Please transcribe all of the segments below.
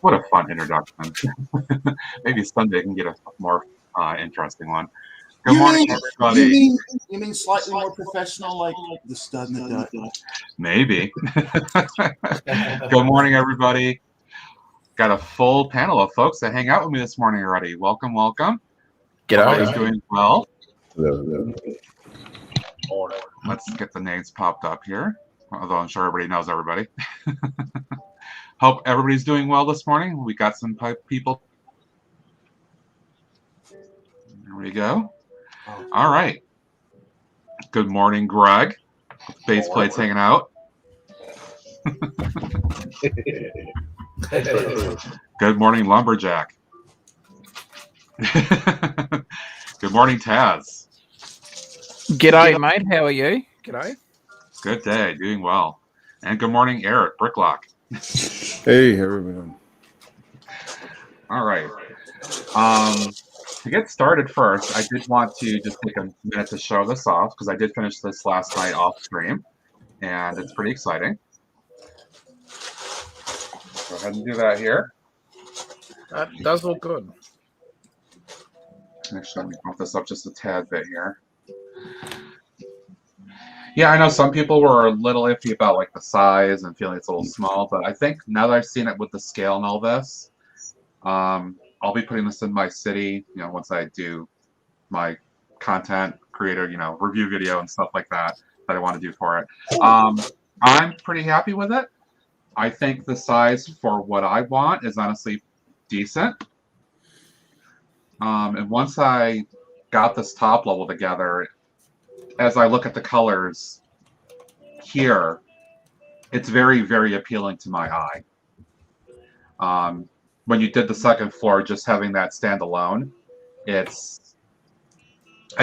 What a fun introduction. Maybe Sunday can get a more interesting one. Good morning, everybody. You mean slightly more professional, like the stud and the dud? Maybe. Good morning, everybody. Got a full panel of folks that hang out with me this morning already. Welcome, welcome. Everybody's doing well. Let's get the names popped up here, although I'm sure everybody knows everybody. Hope everybody's doing well this morning. We got some people. There we go. All right. Good morning, Greg. Base plates hanging out. Good morning, Lumberjack. Good morning, Taz. G'day, mate. How are you? G'day. Good day. Doing well. And good morning, Eric Bricklock. Hey, everyone. All right. To get started first, I did want to just take a minute to show this off because I did finish this last night off stream, and it's pretty exciting. Go ahead and do that here. That does look good. Actually, let me bump this up just a tad bit here. Yeah, I know some people were a little iffy about like the size and feeling it's a little small, but I think now that I've seen it with the scale and all this, I'll be putting this in my city, once I do my content creator, review video and stuff like that I want to do for it. I'm pretty happy with it. I think the size for what I want is honestly decent. And once I got this top level together, as I look at the colors here, it's very, very appealing to my eye. When you did the second floor, just having that standalone, I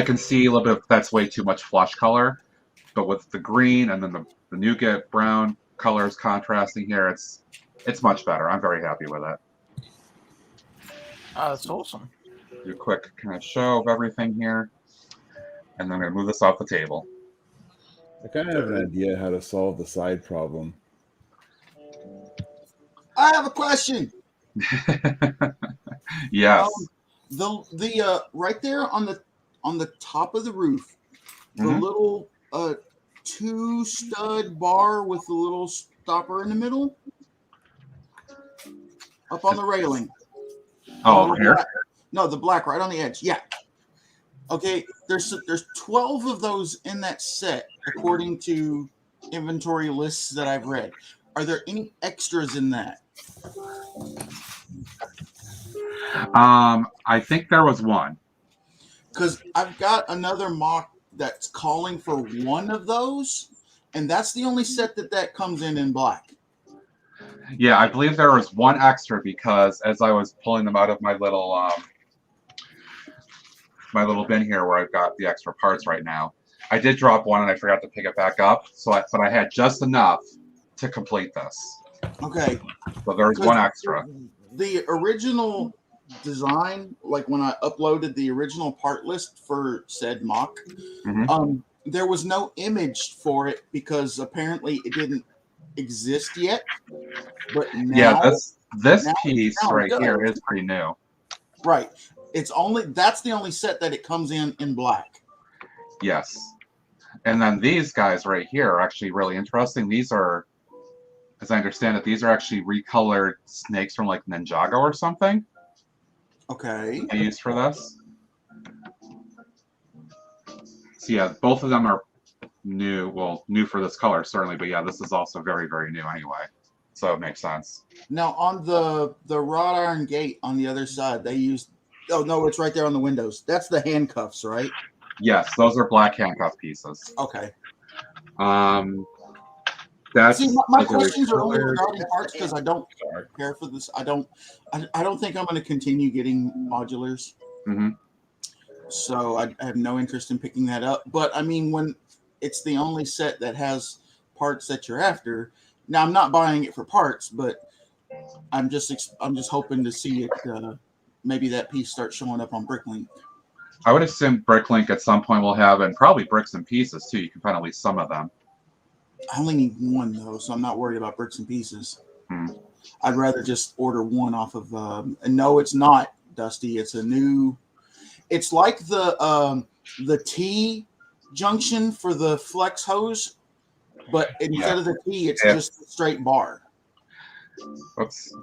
can see a little bit of that's way too much flush color, but with the green and then the nougat brown colors contrasting here, it's much better. I'm very happy with it. Oh, that's awesome. Do a quick kind of show of everything here, and then I'm going to move this off the table. I kind of have an idea how to solve the side problem. I have a question. Yes. The right there on the top of the roof, the little 2-stud bar with the little stopper in the middle, up on the railing. Oh, over here? No, the black right on the edge. Yeah. Okay. There's 12 of those in that set, according to inventory lists that I've read. Are there any extras in that? I think there was one. Because I've got another mock that's calling for one of those, and that's the only set that comes in black. Yeah, I believe there was one extra because as I was pulling them out of my little bin here where I've got the extra parts right now, I did drop one and I forgot to pick it back up. But I had just enough to complete this. Okay. So there was one extra. The original design, like when I uploaded the original part list for said mock, there was no image for it because apparently it didn't exist yet. But now, yeah, this piece right here is pretty new. Right. That's the only set that it comes in black. Yes. And then these guys right here are actually really interesting. These are, as I understand it, these are actually recolored snakes from like Ninjago or something. Okay. I used for this. So yeah, both of them are new. Well, new for this color certainly, but yeah, this is also very, very new anyway. So it makes sense. Now on the wrought iron gate on the other side, they used. Oh no, it's right there on the windows. That's the handcuffs, right? Yes, those are black handcuff pieces. Okay. That's See, my questions are only regarding parts because I don't care for this. I don't think I'm going to continue getting modulars. So I have no interest in picking that up. But I mean, when it's the only set that has parts that you're after. Now I'm not buying it for parts, but I'm just hoping to see it. Maybe that piece starts showing up on Bricklink. I would assume Bricklink at some point will have, and probably Bricks and Pieces too. You can find at least some of them. I only need one though, so I'm not worried about Bricks and Pieces. I'd rather just order one off of. And no, it's not Dusty. It's a new. It's like the T junction for the flex hose, but instead of the T, it's just a straight bar. Oops.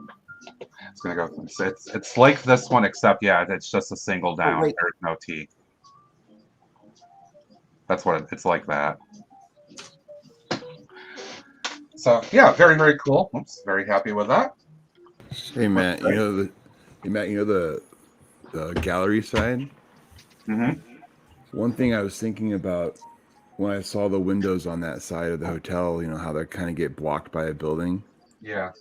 It's gonna go. It's like this one, except it's just a single down. There's no T. That's what it's like that. So yeah, very, very cool. Oops, very happy with that. Hey Matt, you know the gallery side. Mm-hmm. One thing I was thinking about when I saw the windows on that side of the hotel, you know how they kind of get blocked by a building. Yeah.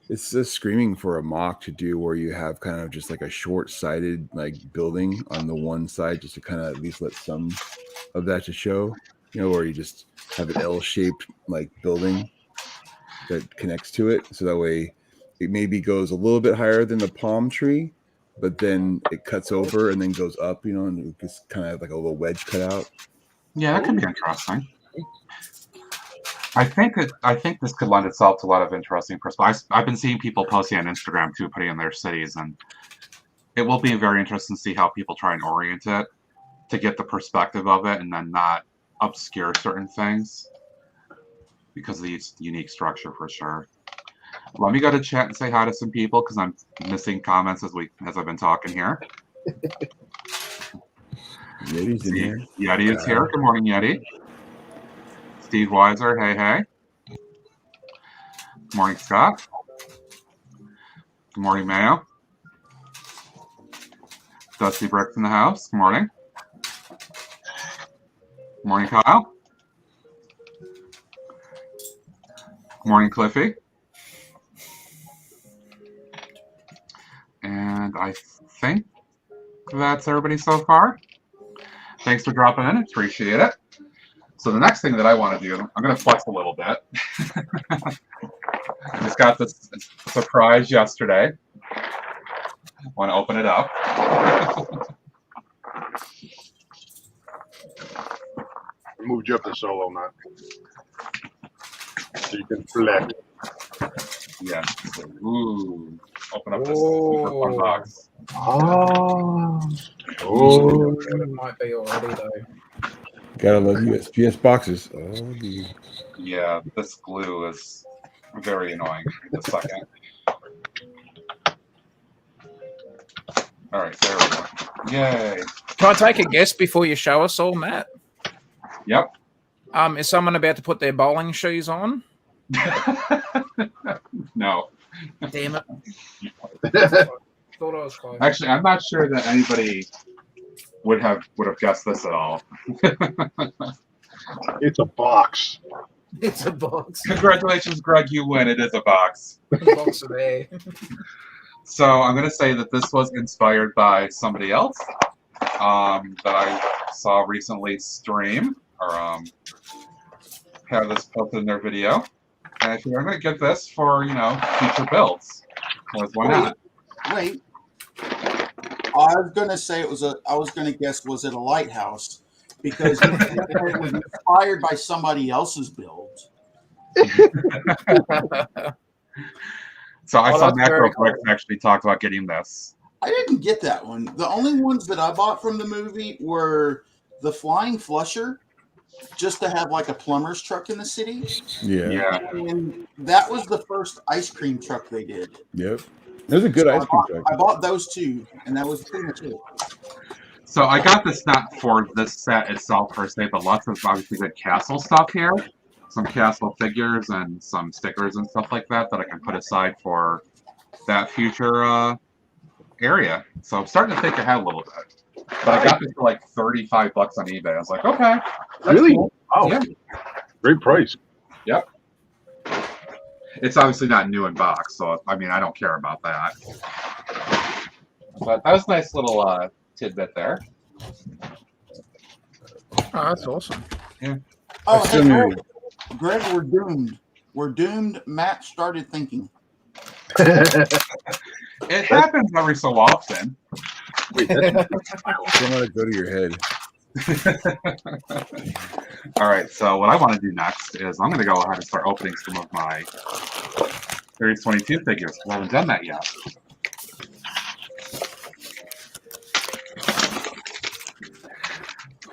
It's just screaming for a mock to do where you have kind of just like a short-sighted like building on the one side, just to kind of at least let some of that to show. You know, where you just have an L-shaped like building that connects to it, so that way it maybe goes a little bit higher than the palm tree, but then it cuts over and then goes up, you know, and it's kind of like a little wedge cut out. Yeah, that could be interesting. I think this could lend itself to a lot of interesting perspectives. I've been seeing people posting on Instagram too, putting in their cities, and it will be very interesting to see how people try and orient it to get the perspective of it and then not obscure certain things because of the unique structure for sure. Let me go to chat and say hi to some people because I'm missing comments as I've been talking here. Yeti's in here. Yeti is here. Good morning, Yeti. Steve Weiser, hey. Good morning, Scott. Good morning, Mayo. Dusty Bricks in the house. Good morning. Good morning, Kyle. Good morning, Cliffy. And I think that's everybody so far. Thanks for dropping in. Appreciate it. So the next thing that I want to do, I'm going to flex a little bit. I just got this surprise yesterday. I want to open it up. I moved you up to solo, Matt. So you can flex. Yeah. So, ooh. Open up this super fun box. It might be already though. Gotta love USPS boxes. Oh, dude. Yeah, this glue is very annoying. The second. All right, there we go. Yay. Can I take a guess before you show us all, Matt? Yep. Is someone about to put their bowling shoes on? No. Damn it. Thought I was close. Actually, I'm not sure that anybody would have guessed this at all. It's a box. It's a box. Congratulations, Greg, you win. It is a box. A box of air. So I'm going to say that this was inspired by somebody else that I saw recently stream or have this posted in their video. And I think I'm going to get this for, future builds. Because why not? Wait. I was going to say I was going to guess, was it a lighthouse? Because it was inspired by somebody else's build. So I saw Macro Bricks actually talked about getting this. I didn't get that one. The only ones that I bought from the movie were the Flying Flusher, just to have like a plumber's truck in the city. Yeah. And that was the first ice cream truck they did. Yep. There's a good ice cream truck. I bought those two, and that was pretty much it. So I got this not for this set itself per se, but lots of obviously good castle stuff here. Some castle figures and some stickers and stuff like that I can put aside for that future area. So I'm starting to think ahead a little bit. But I got this for like $35 on eBay. I was like, okay. Really? Cool. Oh, yeah. Great price. Yep. It's obviously not new in box, so I mean I don't care about that. But that was a nice little tidbit there. Oh, that's awesome. Yeah. Oh, hey, Greg, we're doomed. We're doomed. Matt started thinking. It happens every so often. Wait, Don't let it go to your head. All right, so what I want to do next is I'm going to go ahead and start opening some of my Series 22 figures. We haven't done that yet.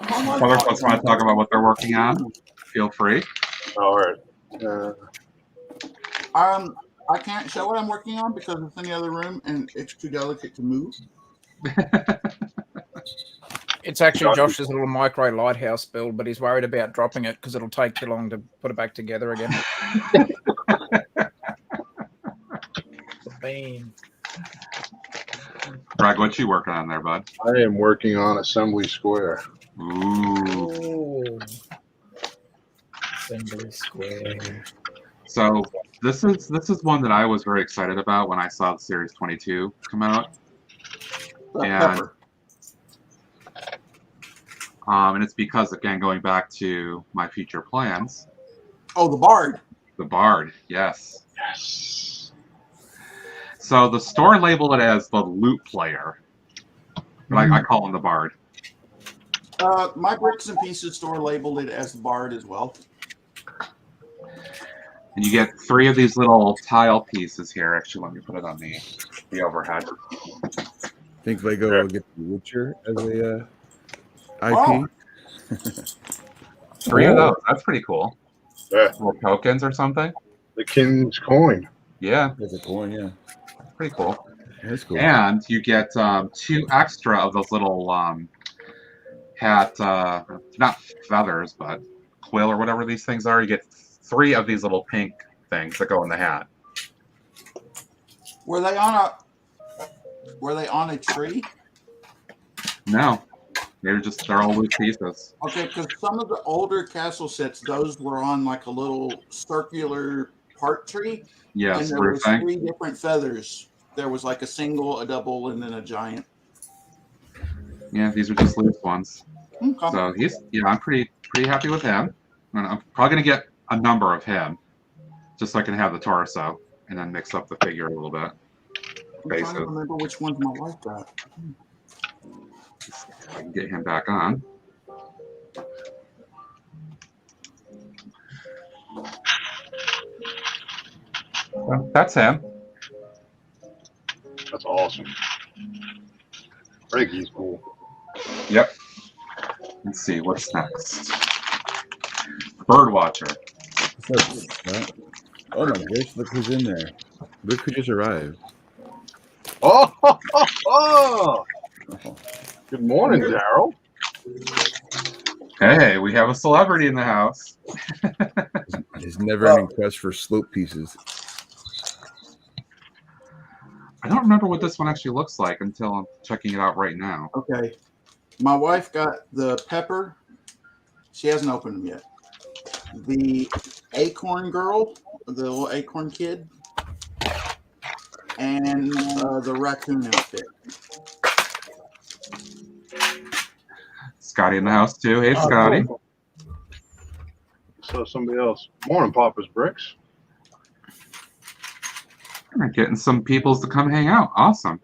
Other folks want to talk about what they're working on? Feel free. All right. I can't show what I'm working on because it's in the other room and it's too delicate to move. It's actually Josh's little micro lighthouse build, but he's worried about dropping it because it'll take too long to put it back together again. Bean. Greg, what you working on there, bud? I am working on Assembly Square. Ooh. Assembly Square. So this is one that I was very excited about when I saw the Series 22 come out. And it's because, again, going back to my future plans. Oh, the Bard. The Bard, yes. Yes. So the store labeled it as the Loot Player, but I call him the Bard. My Bricks and Pieces store labeled it as the Bard as well. And you get 3 of these little tile pieces here. Actually, let me put it on the overhead. I think Lego will get The Witcher as a IP. Oh. 3 of those. That's pretty cool. Yeah. Little tokens or something. The King's Coin. Yeah. There's a coin, yeah. Pretty cool. That's cool. And you get 2 extra of those little hat, not feathers, but quill or whatever these things are. You get 3 of these little pink things that go in the hat. Were they on a tree? No. They're all loose pieces. Okay, because some of the older castle sets, those were on like a little circular part tree. Yes, and there was 3 different feathers. There was like a single, a double, and then a giant. Yeah, these are just loose ones. Okay. So I'm pretty happy with him. And I'm probably gonna get a number of him, just so I can have the torso, and then mix up the figure a little bit. I'm trying to remember which ones my wife got. I can get him back on. Well, that's him. That's awesome. I think he's cool. Yep. Let's see, what's next? Birdwatcher. Oh my gosh, look who's in there. Look who just arrived. Oh! Good morning, Daryl. Hey, we have a celebrity in the house. His never-ending quest for slope pieces. I don't remember what this one actually looks like until I'm checking it out right now. Okay. My wife got the pepper. She hasn't opened them yet. The acorn girl, the little acorn kid, and the raccoon outfit. Scotty in the house too. Hey, Scotty. Cool. So somebody else. Morning, Papa's Bricks. We're getting some peoples to come hang out. Awesome.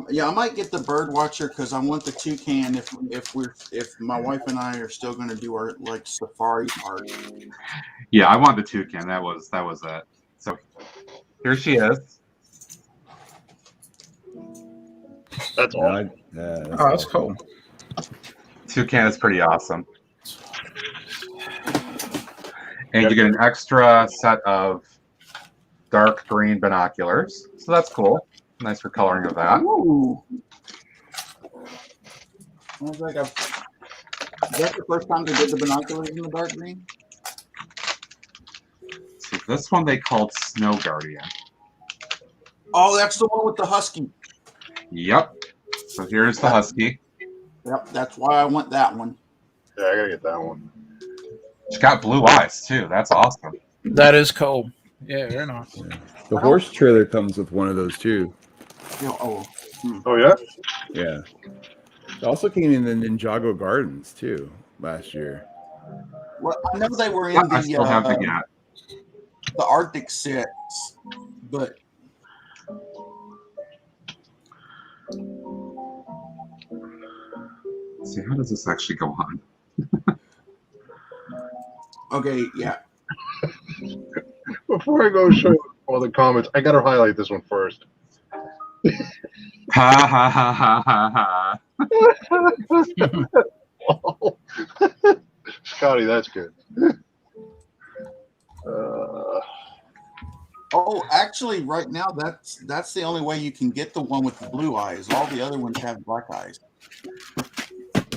Yeah, I might get the bird watcher because I want the toucan. If my wife and I are still going to do our like safari part. Yeah, I want the toucan. That was it. So here she is. That's all. That's cool. Toucan is pretty awesome. And you get an extra set of dark green binoculars. So that's cool. Nice for coloring of that. Ooh. Is that the first time they did the binoculars in the dark green? So this one they called Snow Guardian. Oh, that's the one with the husky. Yep. So here's the husky. Yep, that's why I want that one. Yeah, I gotta get that one. She's got blue eyes too. That's awesome. That is cool. Yeah, very nice. Yeah. The horse trailer comes with one of those too. Oh yeah? Yeah. It also came in the Ninjago Gardens too last year. Well, I know they were in I still haven't yet. the Arctic sets, but Let's see, how does this actually go on? okay, yeah. Before I go show all the comments, I gotta highlight this one first. Ha ha ha ha ha ha. Oh. Scotty, that's good. Oh, actually, right now that's the only way you can get the one with the blue eyes. All the other ones have black eyes.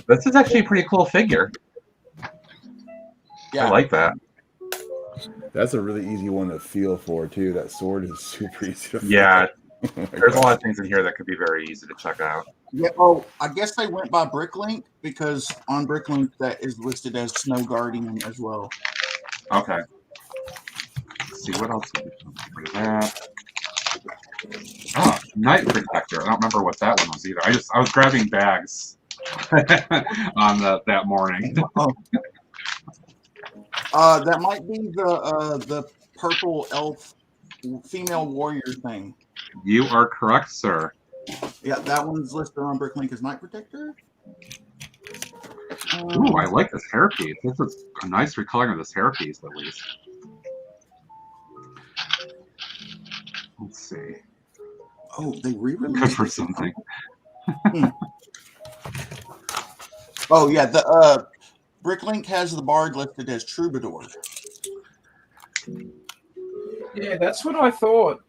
This is actually a pretty cool figure. Yeah, I like that. That's a really easy one to feel for too. That sword is super easy to feel. Yeah, Oh my there's a God. lot of things in here that could be very easy to check out. Yeah. Oh, I guess they went by Bricklink because on Bricklink that is listed as Snow Guardian as well. Okay. Let's see what else. Oh, Night Protector. I don't remember what that one was either. I was grabbing bags on that morning. That might be the purple elf female warrior thing. You are correct, sir. Yeah, that one's listed on Bricklink as Night Protector. Ooh, I like this hairpiece. This is a nice recoloring of this hairpiece, at least. Let's see. Oh, they re-released Good for something. Oh yeah, the Bricklink has the bard listed as Troubadour. Yeah, that's what I thought.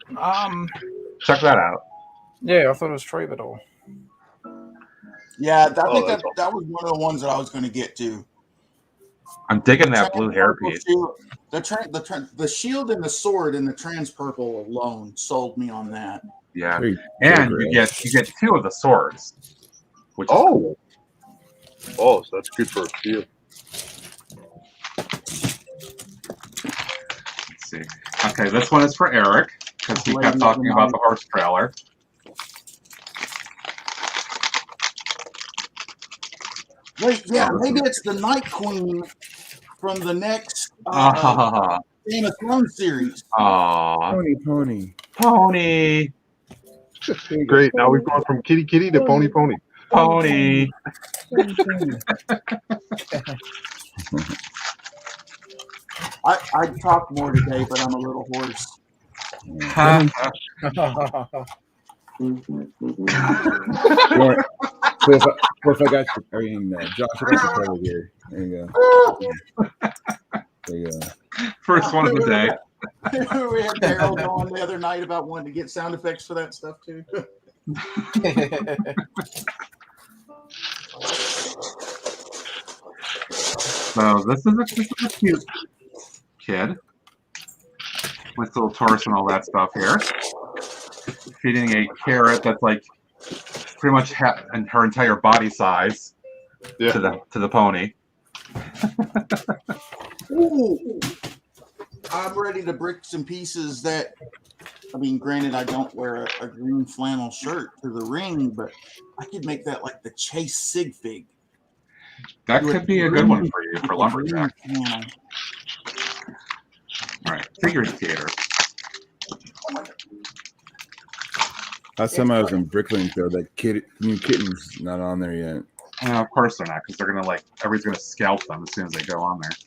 Check that out. Yeah, I thought it was Troubadour. Yeah, I think that's that was one of the ones that I was going to get to. I'm digging that blue hairpiece. The shield and the sword and the trans purple alone sold me on that. Yeah, Very and good, you get two of the swords. Which is Oh, so that's good for a few. Let's see. Okay, this one is for Eric because he kept talking about the horse trailer. Wait, yeah, maybe it's the Night Queen from the next Game of Thrones series. Aww. Pony. Pony. Great. Now we've gone from kitty kitty to pony pony. Pony. I'd talk more today, but I'm a little hoarse. So if I got you, I mean, Josh, I got your cover here. There you go. There you go. First one of the day. We had Daryl going the other night about wanting to get sound effects for that stuff too. So this is a cute kid with little torso and all that stuff here. Feeding a carrot that's like pretty much and her entire body size to the pony. Ooh, I'm ready to brick some pieces that. I mean, granted, I don't wear a green flannel shirt to the ring, but I could make that like the Chase Sig Fig. That could be a good one for you for lumberjack. Yeah. All right, figure skater. Last time I was in Bricklink, though, that new kitten's not on there yet. Of course they're not, because they're gonna everybody's gonna scalp them as soon as they go on there.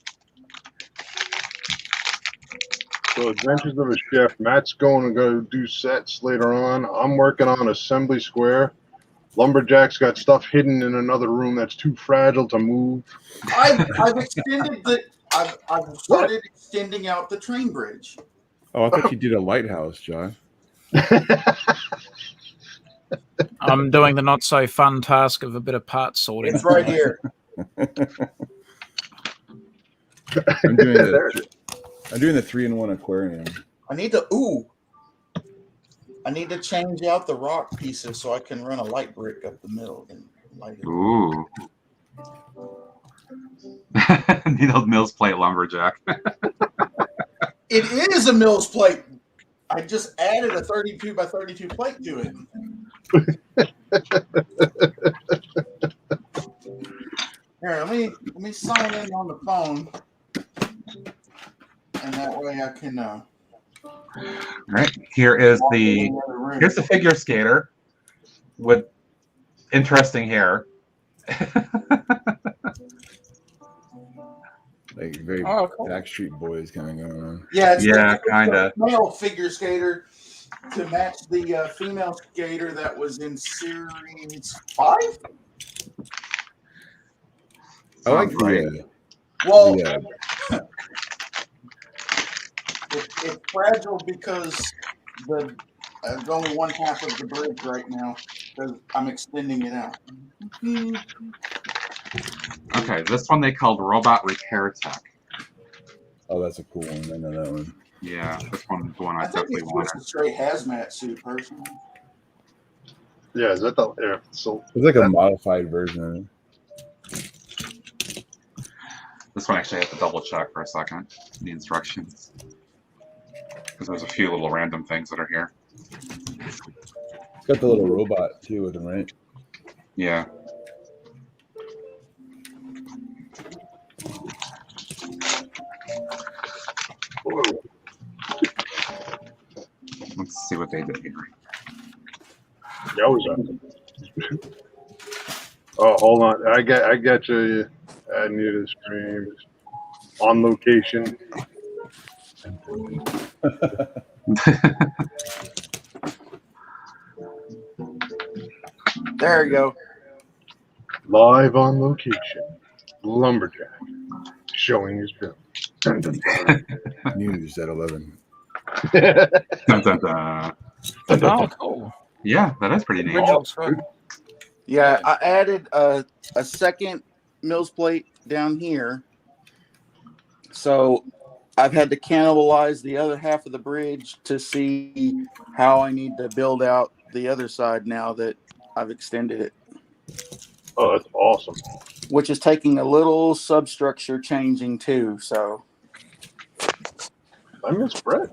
So Adventures of a Chef. Matt's going to go do sets later on. I'm working on Assembly Square. Lumberjack's got stuff hidden in another room that's too fragile to move. I've extended I've started extending out the train bridge. Oh, I thought you did a lighthouse, Josh. I'm doing the not so fun task of a bit of part sorting. It's right here. I'm doing the 3-in-1 aquarium. I need to change out the rock pieces so I can run a light brick up the middle and light it. Ooh. Needle Mills plate lumberjack. It is a Mills plate. I just added a 32 by 32 plate to it. Here, let me sign in on the phone, and that way I can. All right, here's the figure skater with interesting hair. like very Oh, cool. Backstreet Boys kind of going on. Yeah, it's kind of. male figure skater to match the female skater that was in series 5. I like Right. Well, Yeah. it's fragile because there's only one half of the bridge right now because I'm extending it out. Okay, this one they called Robot Repair Tech. Oh, that's a cool one. I know that one. Yeah, this one's the one I I think definitely it's wanted. just a straight hazmat suit, personally. Yeah, is that the? Yeah, so It's like a modified version of it. This one actually I have to double check for a second, the instructions. Because there's a few little random things that are here. It's got the little robot too with him, right? Yeah. Let's see what they did here. Yowza. Oh, hold on. I got you. I need to stream on location. There you go. Live on location. Lumberjack showing his film. Dun, dun, dun. News at 11. Dun, dun, dun. Oh, cool. Yeah, that is pretty neat. Bridge looks good. Yeah, I added a second mills plate down here. So I've had to cannibalize the other half of the bridge to see how I need to build out the other side now that I've extended it, Oh, that's awesome. which is taking a little substructure changing too. So I miss Brett.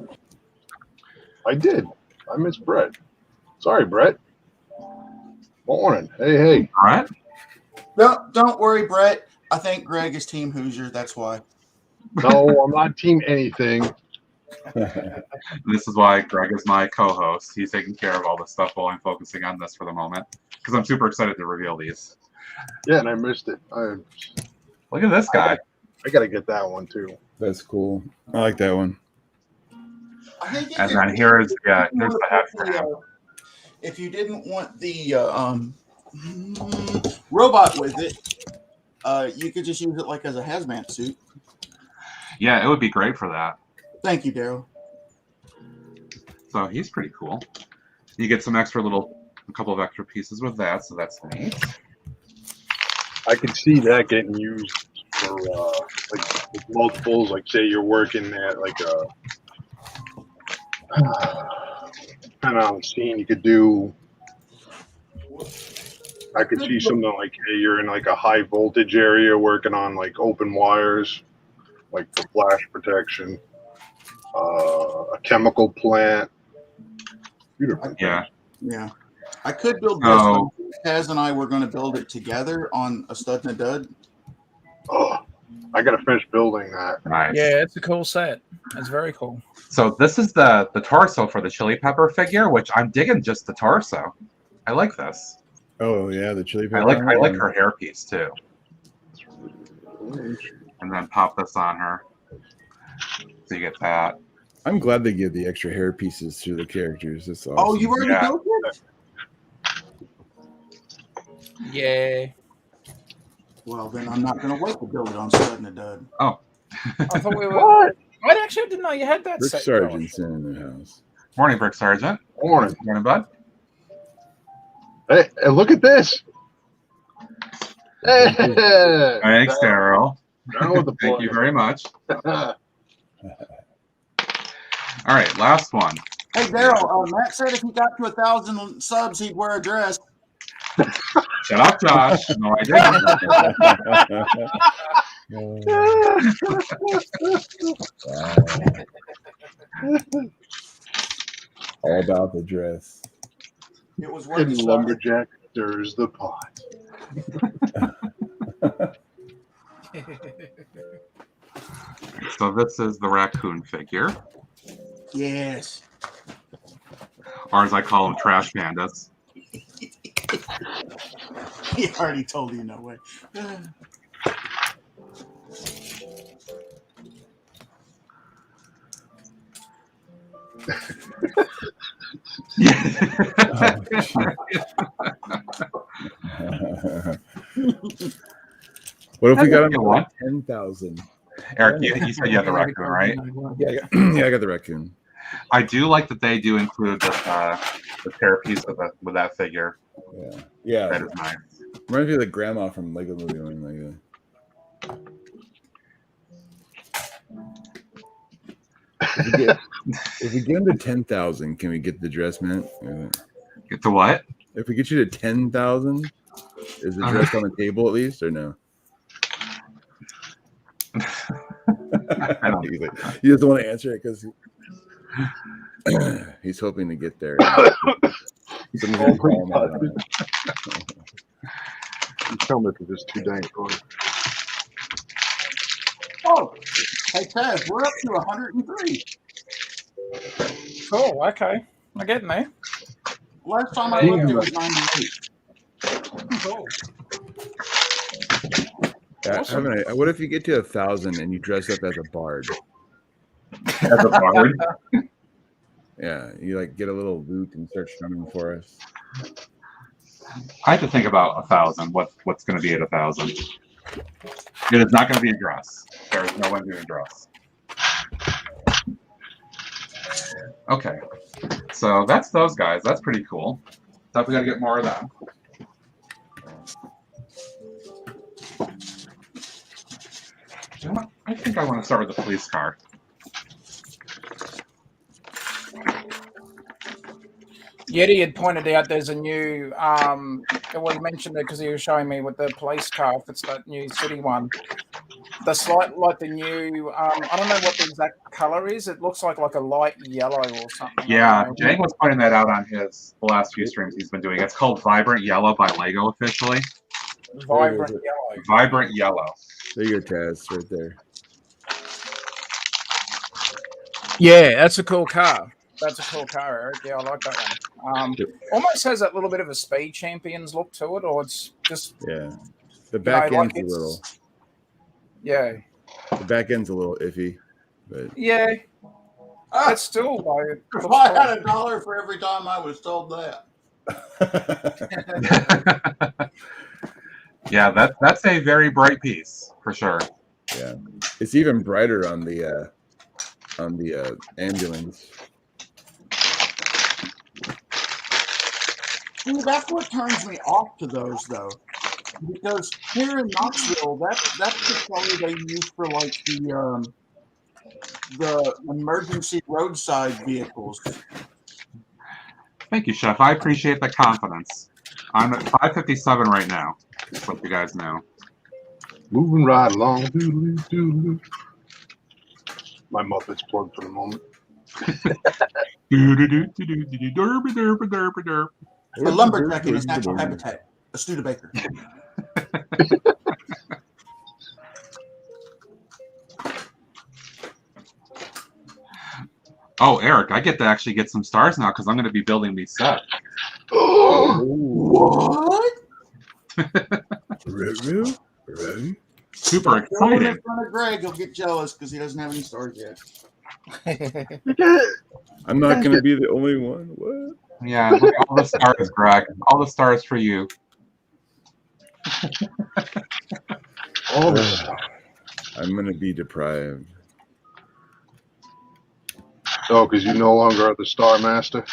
I did. I miss Brett. Sorry, Brett. Morning. Hey. All right. no, don't worry, Brett. I think Greg is Team Hoosier. That's why. No, I'm not team anything. This is why Greg is my co-host. He's taking care of all this stuff while I'm focusing on this for the moment. Because I'm super excited to reveal these. Yeah, and I missed it. Look at this guy. I got to get that one too. That's cool. I like that one. I think And then here's the head for him. if you didn't want the robot with it, you could just use it like as a hazmat suit. Yeah, it would be great for that. Thank you, Daryl. So he's pretty cool. You get some extra a couple of extra pieces with that, so that's neat. I could see that getting used for like with multiples. Like say you're working at like a kind of on the scene. You could do. I could see something like hey, you're in like a high voltage area working on like open wires, like for flash protection. A chemical plant. Beautiful. Yeah. Yeah. I could build this Oh. one. Kaz and I were going to build it together on a stud and a dud. Oh, I gotta finish building that. Nice. Yeah, it's a cool set. It's very cool. So this is the torso for the chili pepper figure, which I'm digging just the torso. I like this. Oh yeah, the chili I pepper. like her hairpiece too. And then pop this on her. So you get that. I'm glad they give the extra hair pieces to the characters. That's awesome. Oh, you already Yeah. built it? Yeah. Well, then I'm not going to wait to build it on stud and a dud. I thought we were. What? I actually didn't know you had that Rick set. Sargent's in the house. Morning, Brick Sergeant. Morning. Morning, bud. Hey, look at this. Hey. Thanks, Daryl. Down with the Thank you boys. very much. All right, last one. Hey, Daryl, Matt said if he got to 1,000 subs, he'd wear a dress. Shut up, Josh. No, I didn't. All about the dress. It was worth And the shot. lumberjack stirs the pot. So this is the raccoon figure, Yes. or as I call them, trash pandas. He already told you no way. What if we got him You to want? 10,000? Eric, you said you had the raccoon, right? Yeah, I got the raccoon. I do like that they do include the carapace with that figure. Yeah. That is nice. Reminds me of the grandma from Lego Movie. If we get him to 10,000, can we get the dress, man? Get to what? If we get you to 10,000, is the dress on the table at least, or no? I don't He doesn't want to answer it because he's hoping to get there. You tell me because it's too dang short. Oh, hey Taz, we're up to 103. Cool. Okay, I'm getting there. Last time I looked, it was 98. Cool. Awesome. What if you get to 1,000 and you dress up as a bard? As a bard? Yeah, you like get a little lute and start strumming for us. I have to think about 1,000. What's going to be at 1,000? It is not going to be a dress. There is no one doing a dress. Okay, so that's those guys. That's pretty cool. Thought we got to get more of them. You know what? I think I want to start with the police car. Yeti had pointed out there's a new, well, he mentioned it because he was showing me with the police car, if it's that new city one. The slight, like the new, I don't know what the exact color is. It looks like a light yellow or something. Yeah, Jang was pointing that out on the last few streams he's been doing. It's called Vibrant Yellow by Lego officially. Vibrant yellow. Vibrant Yellow. There you go, Taz, right there. Yeah, that's a cool car. That's a cool car, Eric. Yeah, I like that one. Almost has that little bit of a Speed Champions look to it, or it's just the back end's like a little. Yeah, the back end's a little iffy, but yeah, it's still like. If I had $1 for every time I was told that. Yeah, that's a very bright piece for sure. Yeah, it's even brighter on the ambulance. See, that's what turns me off to those, though, because here in Knoxville, that's the color they use for like the emergency roadside vehicles. Thank you, Chef. I appreciate the confidence. I'm at 557 right now. Just let you guys know. Moving right along. My Muppets plugged for the moment. A lumberjack in his natural habitat, a Studebaker. Oh, Eric, I get to actually get some stars now because I'm going to be building these sets. What? Super excited. In front of Greg, he'll get jealous because he doesn't have any stars yet. I'm not going to be the only one. What? Yeah, look at all the stars, Greg. All the stars for you. All the stuff. I'm going to be deprived. Oh, because you no longer are the Star Master?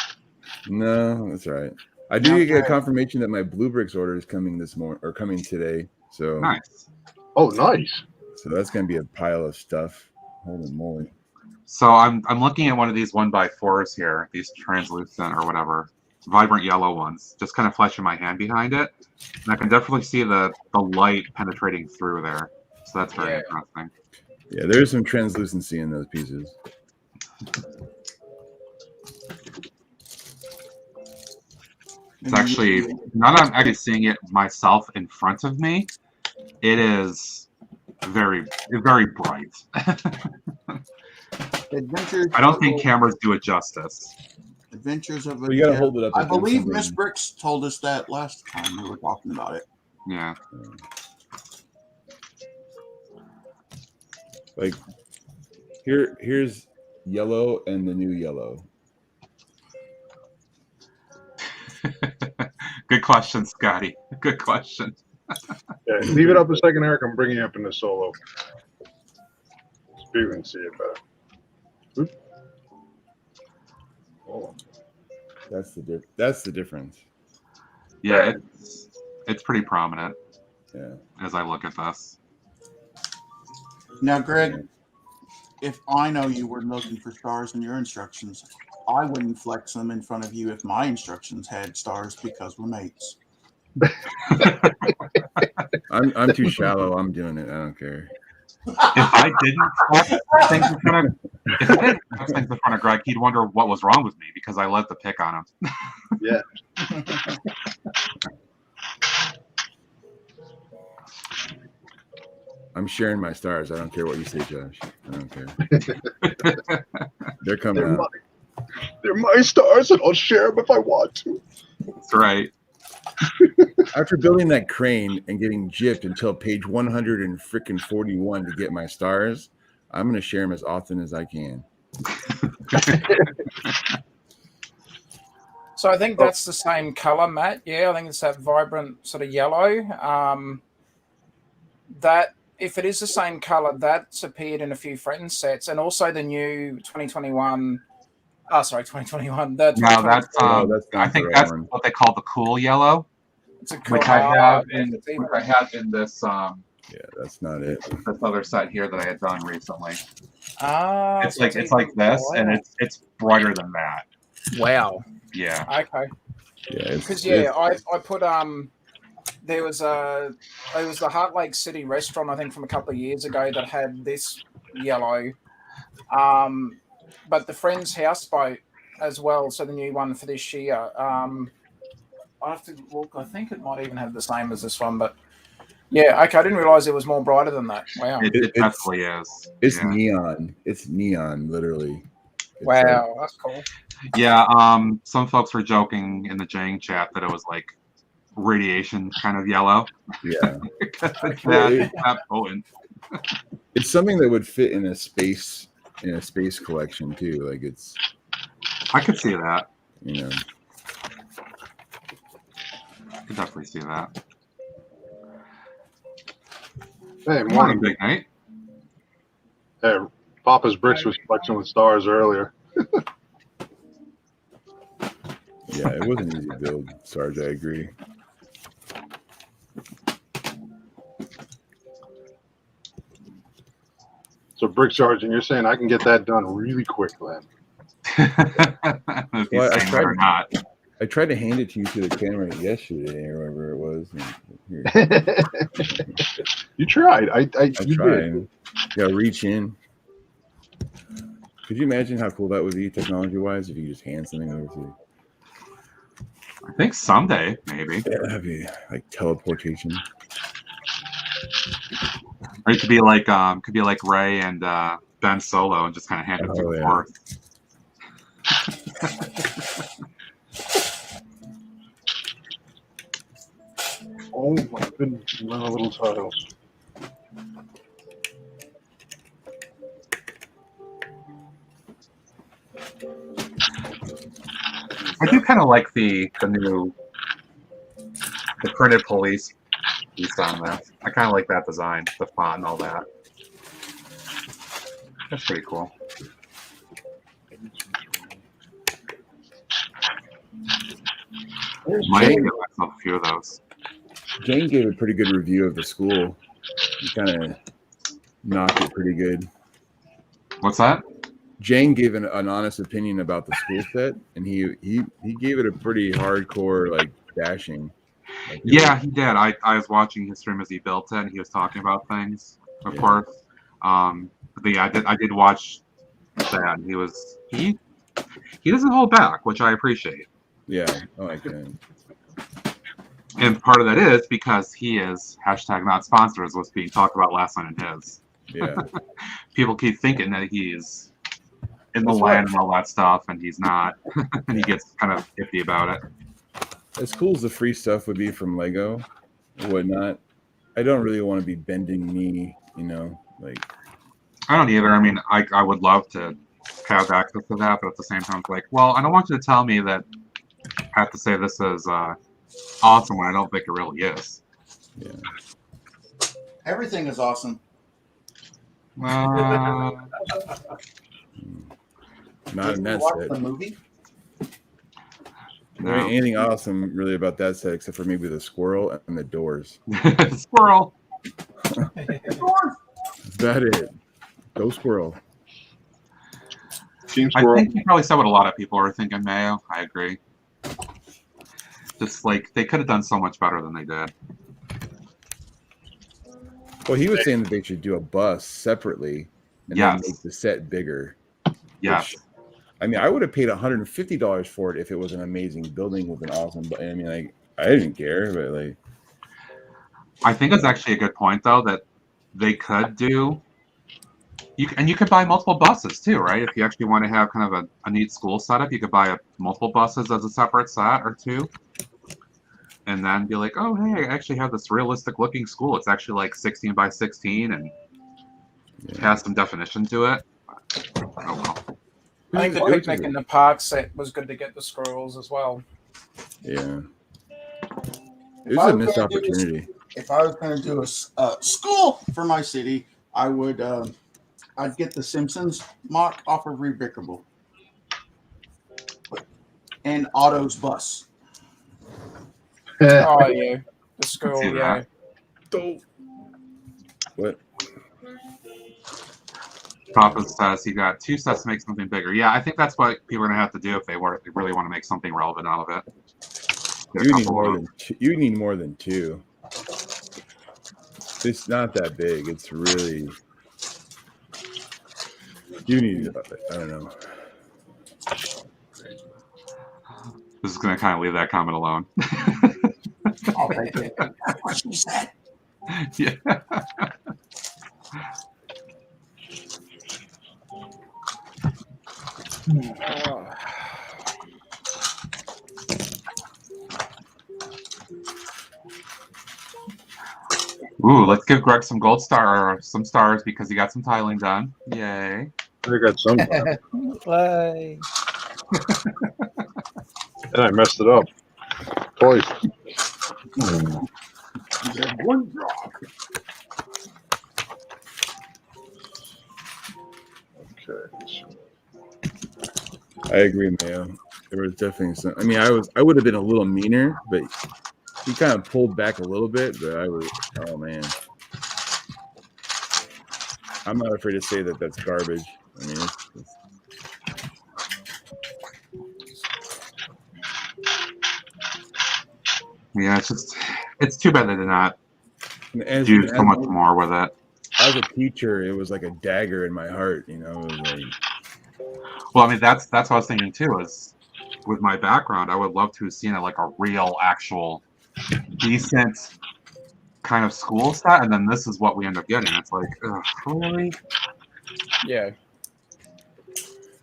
No, that's right. I do get a confirmation that my Blue Bricks order is coming this morning or coming today. So nice. Oh, nice. So that's going to be a pile of stuff. Holy moly. So I'm looking at one of these 1x4s here, these translucent or whatever, vibrant yellow ones, just kind of flashing my hand behind it. And I can definitely see the light penetrating through there. So that's very interesting. Yeah, there's some translucency in those pieces. It's actually, now that I'm actually seeing it myself in front of me, it is very bright. I don't think cameras do it justice. Adventures of You got to hold it up. I believe Miss Bricks told us that last time we were talking about it. Yeah. Like here's yellow and the new yellow. Good question, Scotty. Good question. Yeah, leave it up a second, Eric. I'm bringing you up in the solo. So you can see it better. Oop. Oh. That's the difference. Yeah, it's pretty prominent. Yeah. As I look at this. Now, Greg, if I know you were looking for stars in your instructions, I wouldn't flex them in front of you if my instructions had stars because we're mates. I'm too shallow. I'm doing it. I don't care. If I didn't flex things in front of Greg, he'd wonder what was wrong with me because I let the pick on him. Yeah. I'm sharing my stars. I don't care what you say, Josh. I don't care. They're coming out. They're my stars, and I'll share them if I want to. That's right. After building that crane and getting gypped until page 141 to get my stars, I'm going to share them as often as I can. So I think that's the same color, Matt. Yeah, I think it's that vibrant sort of yellow. That if it is the same color, that's appeared in a few friends sets, and also the new 2021. Oh, sorry, 2021. No, that's I think that's one. what they call the cool yellow, it's a cool which I have in this Yeah, that's not it. this other set here that I had done recently. It's so like this, and it's brighter than that. Wow. Yeah. Okay. Yeah, Because I put there was the Heart Lake City restaurant, I think, from a couple of years ago that had this yellow. But the Friends Houseboat as well, so the new one for this year. I have to look. I think it might even have the same as this one, but yeah, okay. I didn't realize it was more brighter than that. Wow. It definitely is. It's neon. It's neon, literally. It's wow, that's cool. Yeah, some folks were joking in the Jang chat that it was like radiation kind of yellow. Yeah. It's that potent. It's something that would fit in a space collection too. Like I could see that. You know. I could definitely see that. Hey, Morning, Big Night. Hey, Papa's Bricks was flexing with stars earlier. Yeah, it wasn't easy to build, Sarge. I agree. So, Brick Sergeant, you're saying I can get that done really quick, then? If you say or not. I tried to hand it to you through the camera yesterday, or whatever it was. You tried. I you tried. Yeah, reach in. Could you imagine how cool that would be technology-wise if you just hand something over to? I think someday, maybe. Yeah, that'd be like teleportation. Or it could be like Ray and Ben Solo and just kind of hand it back and forth. Oh my goodness, my little titles. I do kind of like the printed police piece on this. I kind of like that design, the font and all that. That's pretty cool. Might get myself a few of those. Jane gave a pretty good review of the school. He kind of knocked it pretty good. What's that? Jane gave an honest opinion about the school set, and he gave it a pretty hardcore like bashing. Like, yeah, he did. I was watching his stream as he built it, and he was talking about things, of course. But yeah, I did watch that. He doesn't hold back, which I appreciate. Yeah, I like that. And part of that is because he is #not sponsored, as was being talked about last night in his. Yeah. People keep thinking that he's in the land and all that stuff, and he's not. And he gets kind of iffy about it. As cool as the free stuff would be from Lego and whatnot, I don't really want to be bending knee, like. I don't either. I mean, I would love to have access to that, but at the same time, it's like, well, I don't want you to tell me that I have to say this is awesome when I don't think it really is. Yeah. Everything is awesome. Uh, Not in Did you that watch set. the movie? There ain't anything awesome really about that set except for maybe the squirrel and the doors. Squirrel. That's about it. Go squirrel. Team I Squirrel. think you probably said what a lot of people are thinking, Mayo. I agree. Just like they could have done so much better than they did. Well, he was saying that they should do a bus separately and then make the set bigger. Yes. Which, I mean, I would have paid $150 for it if it was an amazing building with an awesome. But I mean, like, I didn't care, but like, I think it's actually a good point though that they could do. You could buy multiple buses too, right? If you actually want to have kind of a neat school setup, you could buy multiple buses as a separate set or two, and then be like, oh hey, I actually have this realistic looking school. It's actually like 16 by 16 and has some definition to it. Oh well. I think the picnic in the park set was good to get the squirrels as well. Yeah. It was a missed opportunity. If I was going to do a school for my city, I would I'd get the Simpsons mock off of Rebrickable and Otto's bus. Oh yeah, the school. Yeah. What? Papa says he got 2 sets to make something bigger. Yeah, I think that's what people are gonna have to do if they really want to make something relevant out of it. You need more than two. You need more than 2. It's not that big. It's really. You need. I don't know. This is gonna kind of leave that comment alone. Oh, that's what she said. Yeah. Ooh, let's give Greg some gold star or some stars because he got some tiling done. Yay. I got some. Play. And I messed it up twice. One drop. Okay. I agree, Mayo. There was definitely some. I mean, I would have been a little meaner, but he kind of pulled back a little bit. But I was, oh man, I'm not afraid to say that that's garbage. I mean, Yeah, it's too bad they did not as, do so much more with it. As a teacher, it was like a dagger in my heart. You know, it was like. Well, I mean, that's what I was thinking too. Is with my background, I would love to have seen it like a real, actual, decent kind of school set, and then this is what we end up getting. It's like, ugh, really? Yeah.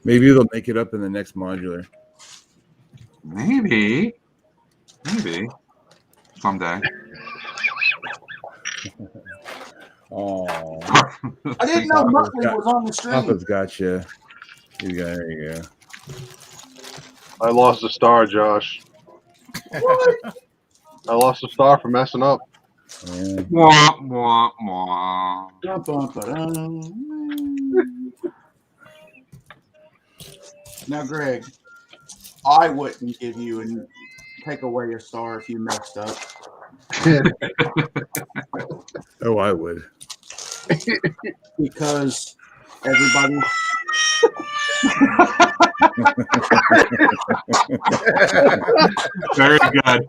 Maybe they'll make it up in the next modular. Maybe someday. Oh, I didn't know Muttley was on the stream. Papa's got you. There you go. I lost a star, Josh. What? I lost a star for messing up. Yeah. Mwah, mwah, mwah. Dun, dun, dun, dun. Now, Greg, I wouldn't give you and take away your star if you messed up. Oh, I would. Because everybody. Very good.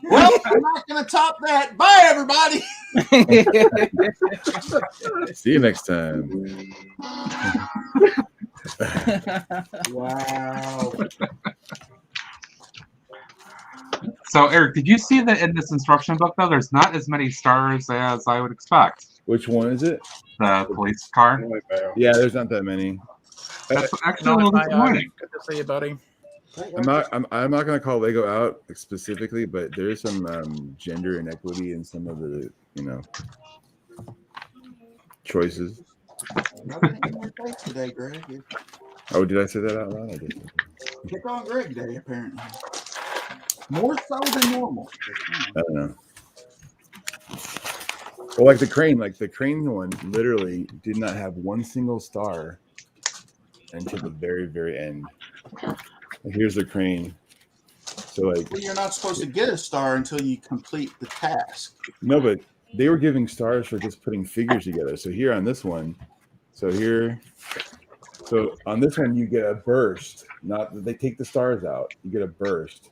Well, I'm not going to top that. Bye, everybody. See you next time. Wow. So, Eric, did you see that in this instruction book, though, there's not as many stars as I would expect? Which one is it? The police car? Yeah, there's not that many. That's actually a little disappointing. Good to see you, buddy. I'm not going to call Lego out specifically, but there is some gender inequity in some of the choices. Nothing in your face today, Greg. Oh, did I say that out loud? I did. Pick on Greg Day, apparently. More so than normal. I don't know. Well, like the crane one literally did not have one single star until the very, very end. And here's the crane. So like, Well, you're not supposed to get a star until you complete the task. No, but they were giving stars for just putting figures together. So here on this one, so on this one you get a burst. Not that they take the stars out, you get a burst,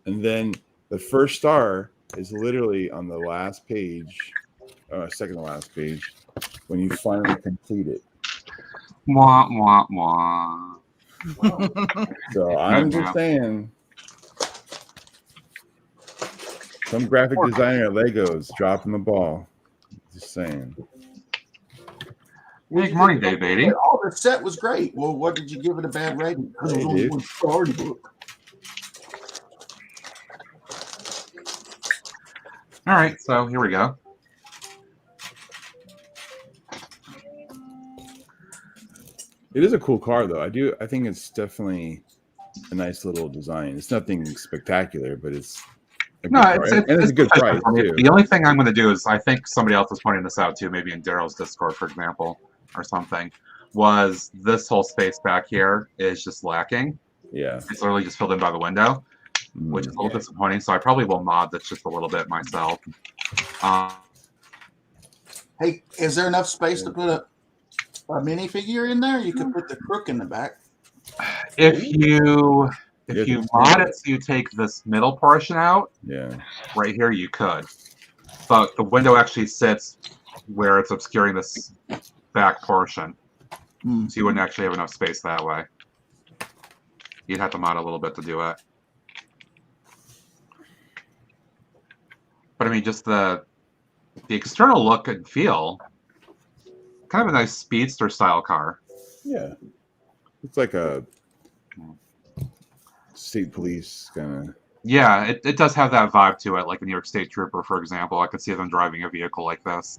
and then the first star is literally on the last page, second to last page, when you finally complete it. Wah, wah, wah. So I'm just saying, some graphic designer at Legos dropping the ball. Just saying. Good morning, Dave Beatty. Oh, the set was great. Well, what did you give it a bad rating? Because it was only 1 star in the book. All right, so here we go. It is a cool car, though. I think it's definitely a nice little design. It's nothing spectacular, but it's a good price too. The only thing I'm going to do is, I think somebody else was pointing this out too, maybe in Daryl's Discord, for example, or something, was this whole space back here is just lacking. Yeah. It's literally just filled in by the window, which is a little disappointing. So I probably will mod this just a little bit myself. Hey, is there enough space to put a minifigure in there? You could put the crook in the back. If you mod it so you take this middle portion out, right here, you could. But the window actually sits where it's obscuring this back portion. So you wouldn't actually have enough space that way. You'd have to mod a little bit to do it. But I mean, just the external look and feel, kind of a nice speedster style car. Yeah. It's like a state police kind of. Yeah, it does have that vibe to it, like a New York State Trooper, for example. I could see them driving a vehicle like this.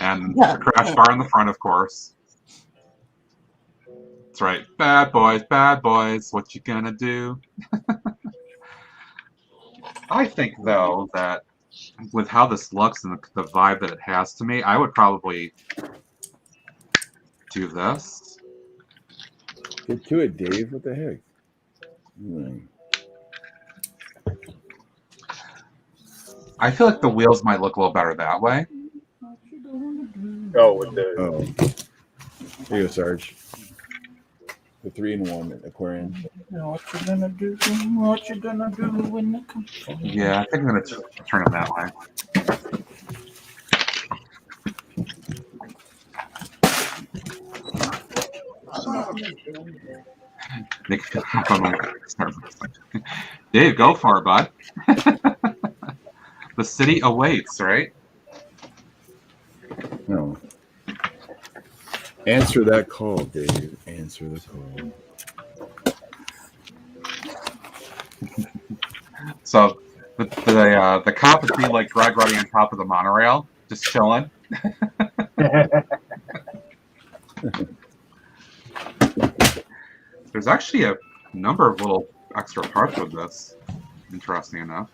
And the crash bar in the front, of course. That's right. Bad boys, what you gonna do? I think, though, that with how this looks and the vibe that it has to me, I would probably do this. Get to it, Dave. What the heck? I feel like the wheels might look a little better that way. Oh, with the. Oh. Here you go, Sarge. The 3-in-1 aquarium. What you gonna do? What you gonna do when it comes? Yeah, I think I'm gonna turn it that way. Dave, go for it, bud. The city awaits, right? No. Answer that call, Dave. Answer the call. So the cop is being like Greg running on top of the monorail, just chilling. There's actually a number of little extra parts of this, interesting enough.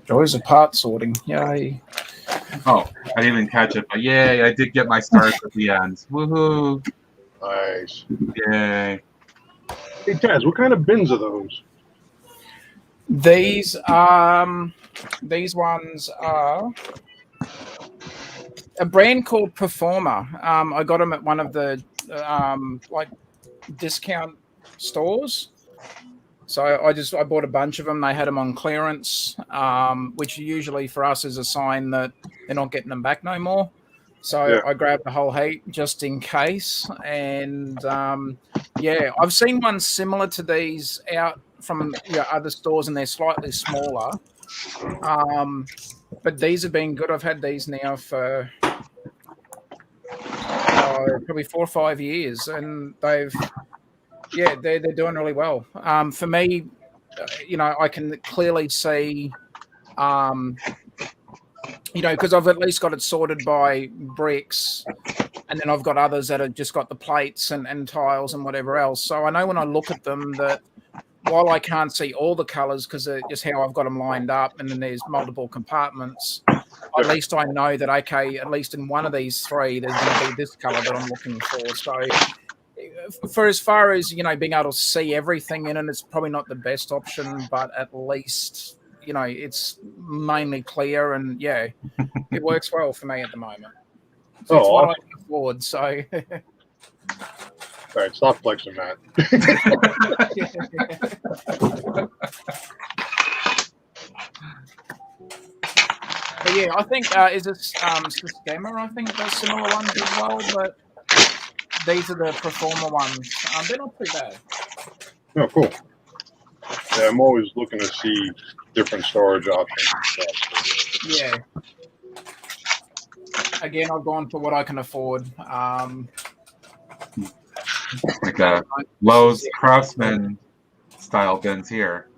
Joys of part sorting. Yay. Oh, I didn't even catch it, but yay, I did get my stars at the end. Woohoo! Nice. Yay. Hey, Taz, what kind of bins are those? These ones are a brand called Performer. I got them at one of the like discount stores. So I bought a bunch of them. They had them on clearance, which usually for us is a sign that they're not getting them back no more. So I grabbed the whole heap just in case. And yeah, I've seen ones similar to these out from other stores, and they're slightly smaller. But these have been good. I've had these now for probably 4 or 5 years, and they're doing really well. For me, I can clearly see Because I've at least got it sorted by bricks, and then I've got others that have just got the plates and tiles and whatever else. So I know when I look at them that while I can't see all the colors because of just how I've got them lined up, and then there's multiple compartments, at least I know that, okay, at least in one of these three, there's going to be this color that I'm looking for. So for as far as, being able to see everything in it, it's probably not the best option, but at least, it's mainly clear, and yeah, it works well for me at the moment. So it's what I can afford, so... All right, stop flexing, Matt. But yeah, I think is it Systema? I think there's similar ones as well, but these are the Performer ones. They're not too bad. Oh, cool. Yeah, I'm always looking to see different storage options and stuff. Yeah. Again, I've gone for what I can afford. Like a Lowe's Craftsman style bins here,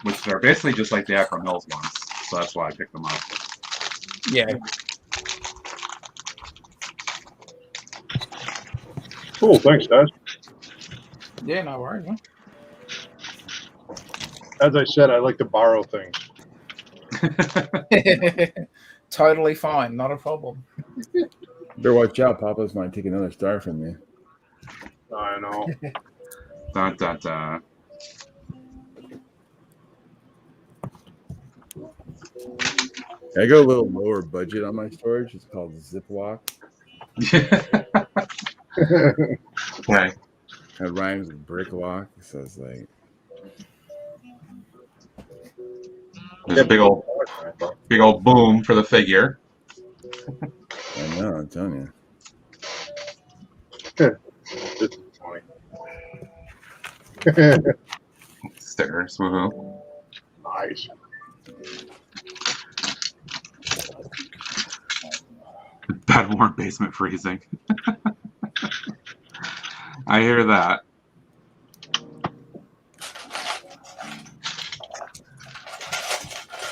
which are basically just like the Akron Mills ones. So that's why I picked them up. Yeah. Cool, thanks, guys. Yeah, no worries. Huh? As I said, I like to borrow things. Totally fine, not a problem. Better watch out, Papa's might take another star from you. I know. Dun, dun, dun. I go a little lower budget on my storage. It's called Ziploc. Okay. It rhymes with brick lock, so it's like There's a big old boom for the figure. I know, I'm telling you. This is funny. Stickers, woohoo. Nice. Bad warm basement freezing. I hear that.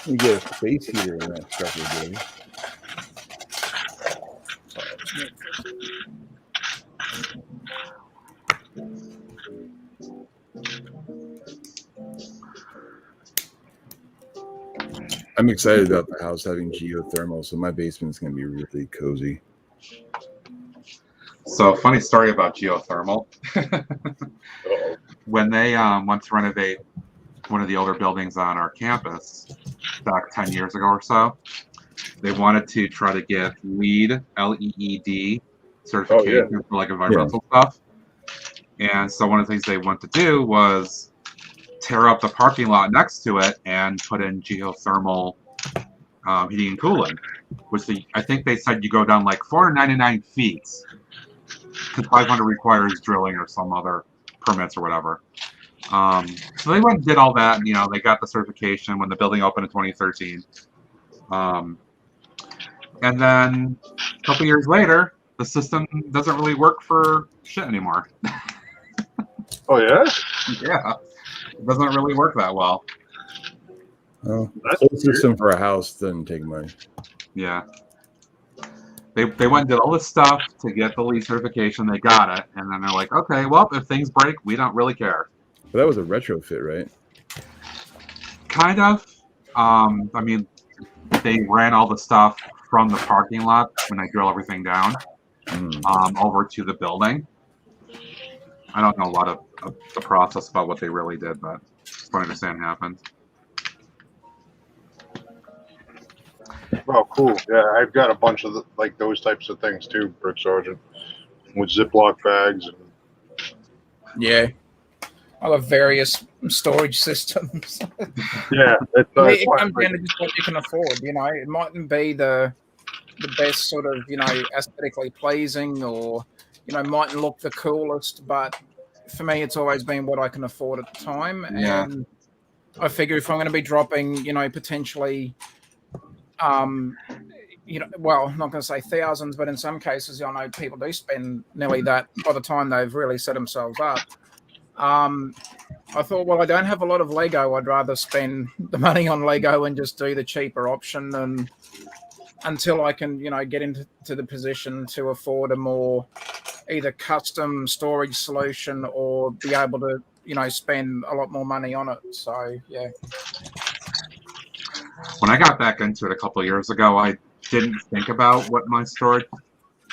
You get a space heater in that sucker, baby. I'm excited about the house having geothermal, so my basement's going to be really cozy. So, funny story about geothermal. When they went to renovate one of the older buildings on our campus back 10 years ago or so, they wanted to try to get LEED, L-E-E-D certification for like environmental stuff. And so one of the things they wanted to do was tear up the parking lot next to it and put in geothermal heating and cooling, which I think they said you go down like 499 feet. 500 requires drilling or some other permits or whatever. So they went and did all that, and they got the certification when the building opened in 2013. And then a couple years later, the system doesn't really work for shit anymore. Oh, yeah? Yeah. It doesn't really work that well. Oh, the whole system for a house doesn't take much. Yeah. They went and did all this stuff to get the LEED certification. They got it. And then they're like, okay, well, if things break, we don't really care. But that was a retrofit, right? Kind of. I mean, they ran all the stuff from the parking lot when they drill everything down over to the building. I don't know a lot of the process about what they really did, but it's what I understand happened. Oh, cool. Yeah, I've got a bunch of those types of things too, Brick Sergeant, with Ziploc bags. And... Yeah. I have various storage systems. Yeah, it comes down to just what you can afford. It mightn't be the best sort of aesthetically pleasing, or mightn't look the coolest, but for me, it's always been what I can afford at the time. Yeah. And I figure if I'm going to be dropping, potentially, well, I'm not going to say thousands, but in some cases, I know people do spend nearly that by the time they've really set themselves up. I thought, well, I don't have a lot of Lego. I'd rather spend the money on Lego and just do the cheaper option, and until I can, get into the position to afford a more either custom storage solution or be able to, spend a lot more money on it. So, yeah. When I got back into it a couple of years ago, I didn't think about what my storage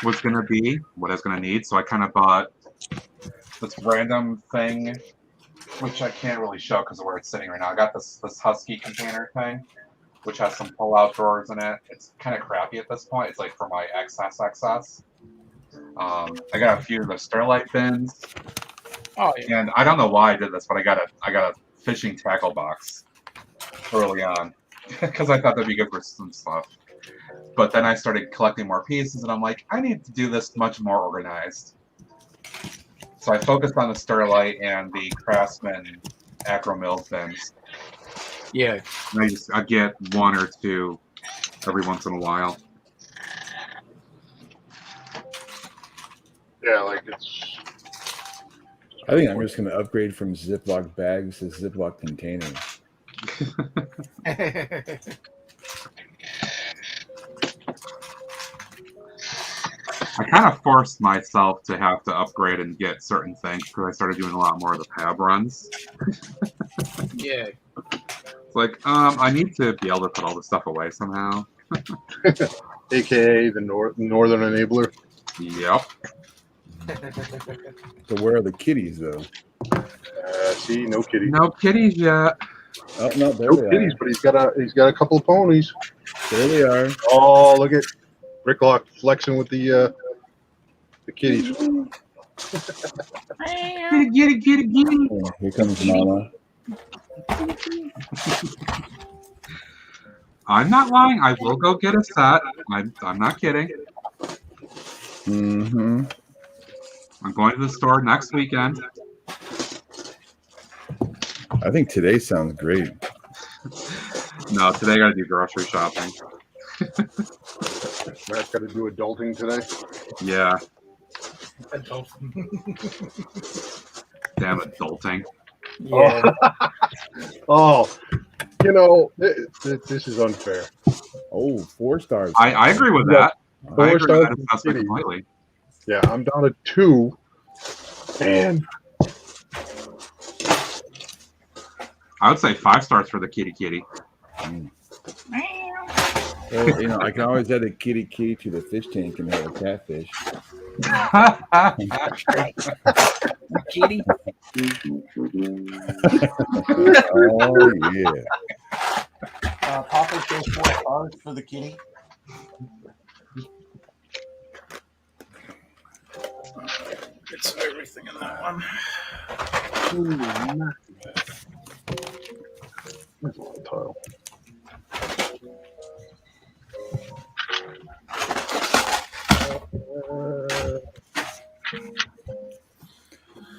was going to be, what I was going to need. So I kind of bought this random thing, which I can't really show because of where it's sitting right now. I got this Husky container thing, which has some pull-out drawers in it. It's kind of crappy at this point. It's like for my XS. I got a few of the Sterlite bins. Oh, yeah. And I don't know why I did this, but I got a fishing tackle box early on because I thought that'd be good for some stuff. But then I started collecting more pieces, and I'm like, I need to do this much more organized. So I focused on the Sterlite and the Craftsman Acro Mills bins. Yeah. And I get one or two every once in a while. Yeah, like it's. I think I'm just going to upgrade from Ziploc bags to Ziploc containers. I kind of forced myself to have to upgrade and get certain things because I started doing a lot more of the pab runs. Yeah. It's like, I need to be able to put all this stuff away somehow. AKA the Northern Enabler. Yep. So where are the kitties, though? See, no kitties. No kitties yet. Oh no, there No they kitties, are. but he's got a couple of ponies. There they are. Oh, look at Ricklock flexing with the kitties. Get it. Oh, here comes Mama. I'm not lying. I will go get a set. I'm not kidding. Mm-hmm. I'm going to the store next weekend. I think today sounds great. No, today I got to do grocery shopping. Matt's got to do adulting today. Yeah. Damn adulting. Yeah. Oh, this is unfair. Oh, 4 stars. I agree with that. I agree with stars that assessment completely. Yeah, I'm down to 2. And I would say 5 stars for the kitty. Well, I can always add a kitty to the fish tank and have a catfish. Kitty. Oh yeah. Papa goes 4 stars for the kitty. It's everything in that one. That's a lot of tile.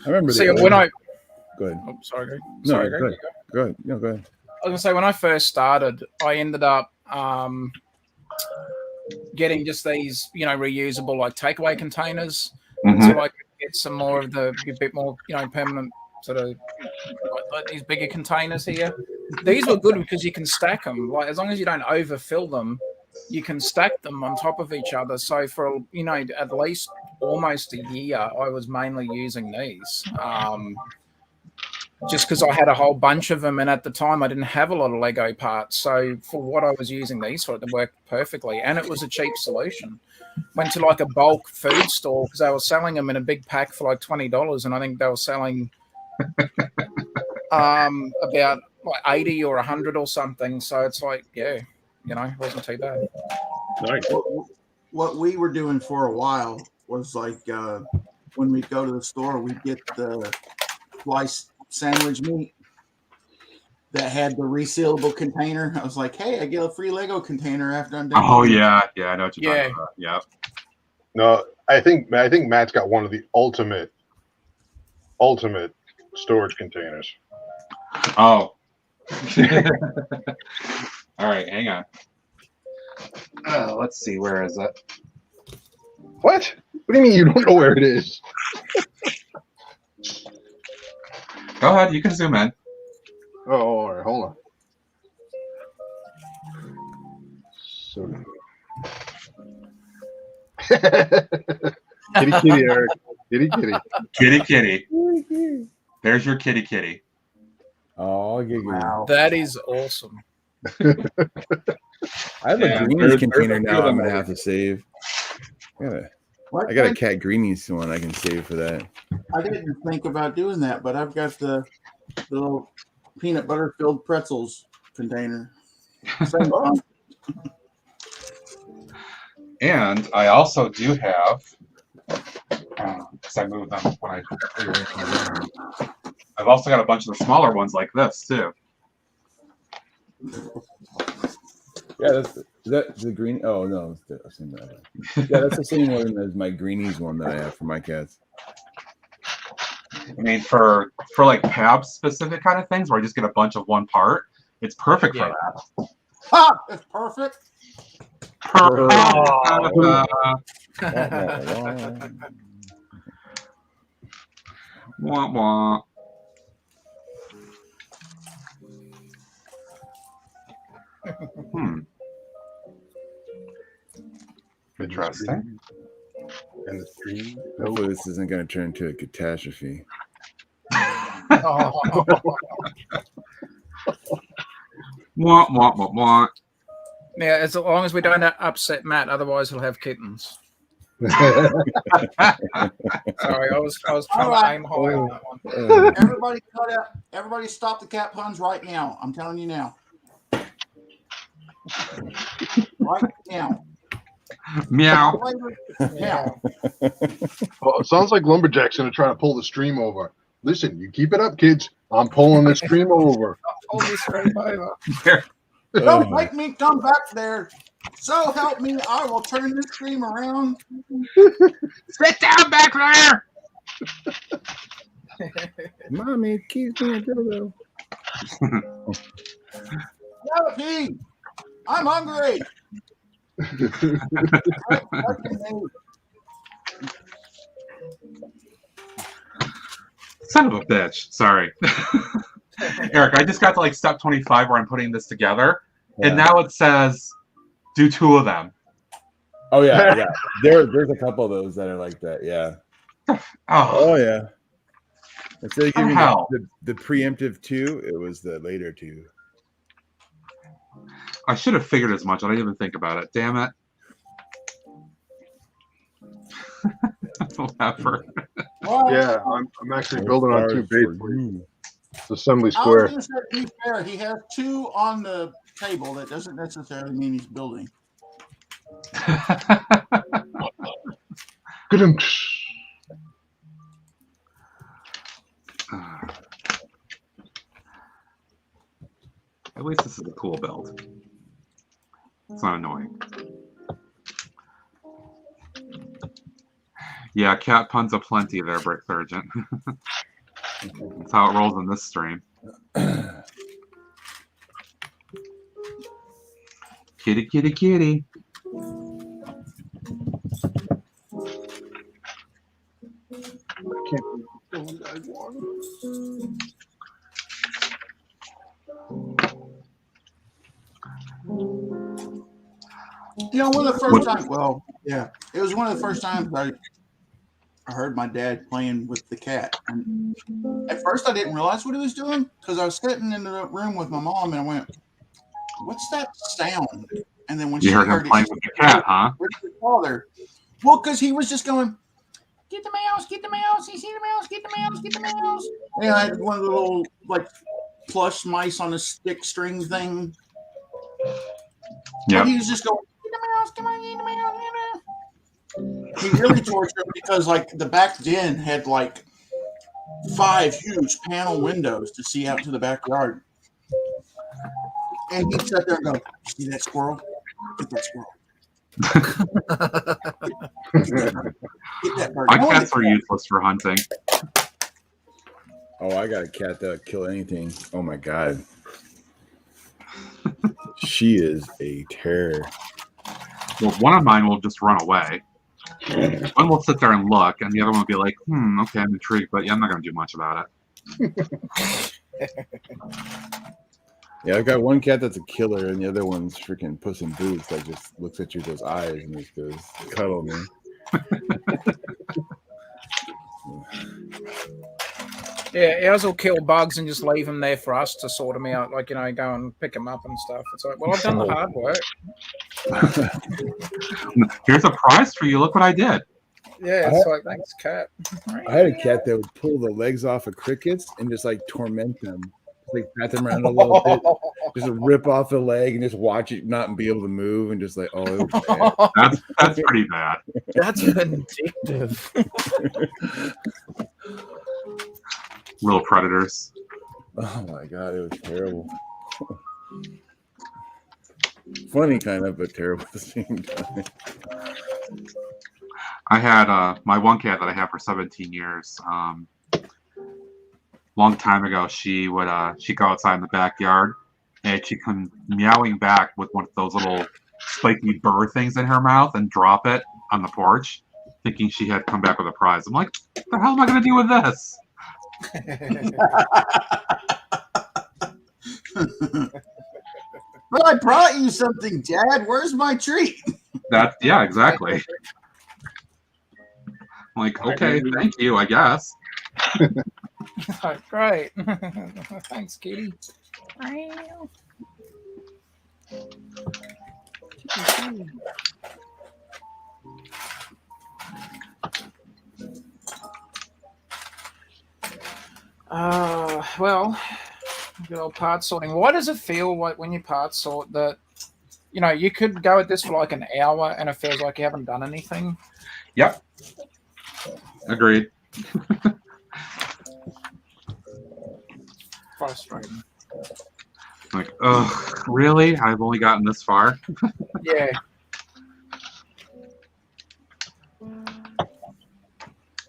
I remember. See, when I go ahead. Oh, sorry, Greg. No, Sorry, go Greg. ahead. Go ahead. No, go ahead. I was gonna say when I first started, I ended up getting just these, reusable like takeaway containers until I could get some more of a bit more, permanent sort of like these bigger containers here. These were good because you can stack them. Like as long as you don't overfill them, you can stack them on top of each other. So for at least almost a year, I was mainly using these. Just because I had a whole bunch of them, and at the time I didn't have a lot of Lego parts. So for what I was using these for, it worked perfectly, and it was a cheap solution. Went to like a bulk food store because they were selling them in a big pack for like $20, and I think they were selling about like 80 or 100 or something. So it's like, yeah, it wasn't too bad. Nice. What we were doing for a while was like when we'd go to the store, we'd get the sliced sandwich meat that had the resealable container. I was like, hey, I get a free Lego container after I'm done. Oh yeah, I know what you're talking about. Yeah. No, I think Matt's got one of the ultimate storage containers. Oh. All right, hang on. Let's see, where is it? What? What do you mean you don't know where it is? Go ahead. You can zoom in. Oh, all right. Hold on. So. Kitty, kitty, Eric. Kitty, kitty. Kitty, kitty. There's your kitty, kitty. Oh, Wow. That is awesome. I have a greenies container now. I'm gonna have to save. I got a cat greenies one I can save for that. I didn't think about doing that, but I've got the little peanut butter filled pretzels container. And I also do have, because I moved them when I. I've also got a bunch of the smaller ones like this too. Yeah, is that the green? Oh no, I've seen that. Yeah, that's the same one as my greenies one that I have for my cats. I mean, for like PAB specific kind of things where I just get a bunch of one part, it's perfect for that. Ha! It's perfect. Wah, wah. Interesting. And the stream. Hopefully, this isn't going to turn into a catastrophe. Wah, wah, wah, wah. Yeah, as long as we don't upset Matt, otherwise he'll have kittens. Sorry, I was trying to aim high on that one. Everybody cut out. Everybody stop the cat puns right now. I'm telling you now. Right now. Meow. Now. Well, it sounds like Lumberjack's going to try to pull the stream over. Listen, you keep it up, kids. I'm pulling the stream over. Pull the stream over. Don't make me come back there. So help me, I will turn this stream around. Sit down back there. Mommy, keep me a dildo. Penelope, I'm hungry. Son of a bitch. Sorry. Eric, I just got to like step 25 where I'm putting this together. Yeah. And now it says, do 2 of them. Oh, yeah. There's a couple of those that are like that, yeah. Oh yeah. Instead of giving the preemptive 2, it was the later 2. I should have figured as much. I didn't even think about it. Damn it. Whatever. Yeah, I'm actually building on 2 bases. It's assembly square. I was going to say, to be fair, he has 2 on the table. That doesn't necessarily mean he's building. Good. At least this is a cool build. It's not annoying. Yeah, cat puns aplenty there, Brick Surgeon. That's how it rolls in this stream. Kitty, kitty, kitty. I can't believe you guys won. You know, one of the first times, well, yeah, it was one of the first times I heard my dad playing with the cat. And at first I didn't realize what he was doing because I was sitting in the room with my mom and I went, what's that sound? And then when you she heard him heard playing with the cat, huh? Where's your father? Well, because he was just going, get the mouse, you see the mouse, get the mouse, get the mouse. And I had one of the little, like, plush mice on a stick string thing. Yeah. And he was just going, get the mouse, come on, get the mouse, get the mouse. He really tortured him because, like, the back den had, like, 5 huge panel windows to see out to the backyard. And he'd sit there and go, see that squirrel? Get that squirrel. Get that bird. My cats are useless for hunting. Oh, I got a cat that'll kill anything. Oh my god. She is a terror. Well, one of mine will just run away. One will sit there and look, and the other one will be like, okay, I'm intrigued, but yeah, I'm not going to do much about it. Yeah, I got one cat that's a killer, and the other one's freaking Puss in Boots that just looks at you with those eyes and just goes, cuddle me. Yeah, ours will kill bugs and just leave them there for us to sort them out. Like, go and pick them up and stuff. It's like, well, I've done the hard work. Here's a prize for you. Look what I did. Yeah, it's like, thanks, cat. I had a cat that would pull the legs off of crickets and just like torment them. Just, like pat them around a little bit, just rip off the leg and just watch it not be able to move and just like, oh, it was bad. That's pretty bad. That's vindictive. Little predators. Oh my god, it was terrible. Funny kind of, but terrible at the same time. I had my one cat that I had for 17 years. Long time ago, she'd go outside in the backyard, and she'd come meowing back with one of those little spiky burr things in her mouth and drop it on the porch, thinking she had come back with a prize. I'm like, what the hell am I going to do with this? But I brought you something, Dad. Where's my treat? Yeah, exactly. I'm like, okay, thank you, I guess. Great. Thanks, kitty. Well, good old part sorting. Why does it feel like when you part sort that, you could go at this for like an hour and it feels like you haven't done anything? Yep. Agreed. Frustrating. Like, ugh, really? I've only gotten this far? Yeah.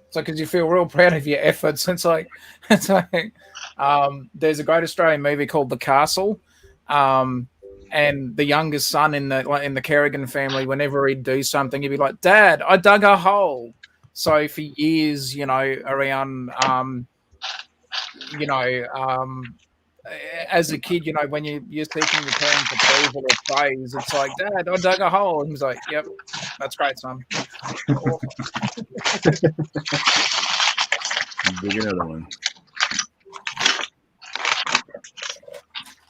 It's like, because you feel real proud of your efforts. It's like there's a great Australian movie called The Castle, and the youngest son in the Kerrigan family, whenever he'd do something, he'd be like, "Dad, I dug a hole." So for years, around, as a kid, when you're seeking your parents' approval or praise, it's like, "Dad, I dug a hole," and he's like, "Yep, that's great, son." Dig another one.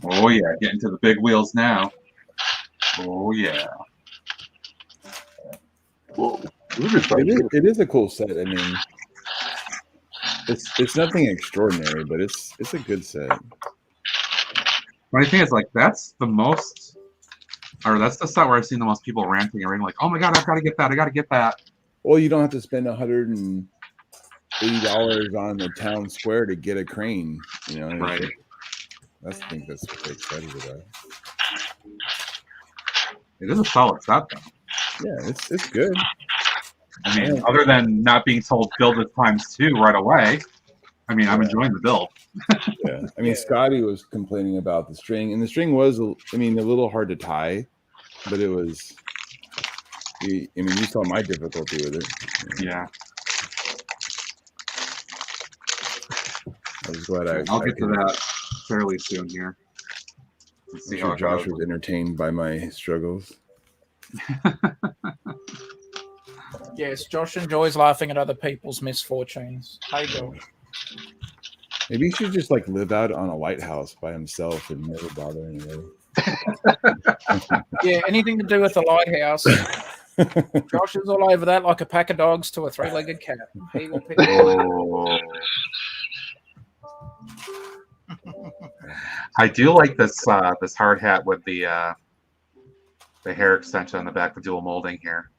Oh yeah, getting to the big wheels now. Oh yeah. Whoa. It is a cool set. I mean, it's nothing extraordinary, but it's a good set. Funny thing is, like, that's the set where I've seen the most people ranting and raving, like, "Oh my god, I've got to get that! I got to get that!" Well, you don't have to spend $180 on the town square to get a crane, Right. I think that's what they're excited about. It is a solid set, though. Yeah, it's good. I mean, other than not being told build it ×2 right away, I mean, I'm enjoying the build. Yeah, I mean, Scotty was complaining about the string, and the string was, a little hard to tie, but it was. You saw my difficulty with it. Yeah. I was glad I'll get to that fairly soon here. Let's see how Josh goes. was entertained by my struggles. Yes, Josh enjoys laughing at other people's misfortunes. Hey, Josh. Maybe he should just live out on a lighthouse by himself and never bother anybody. Yeah, anything to do with the lighthouse. Josh is all over that like a pack of dogs to a three-legged cat. He will pick Oh. I do like this this hard hat with the hair extension on the back, the dual molding here.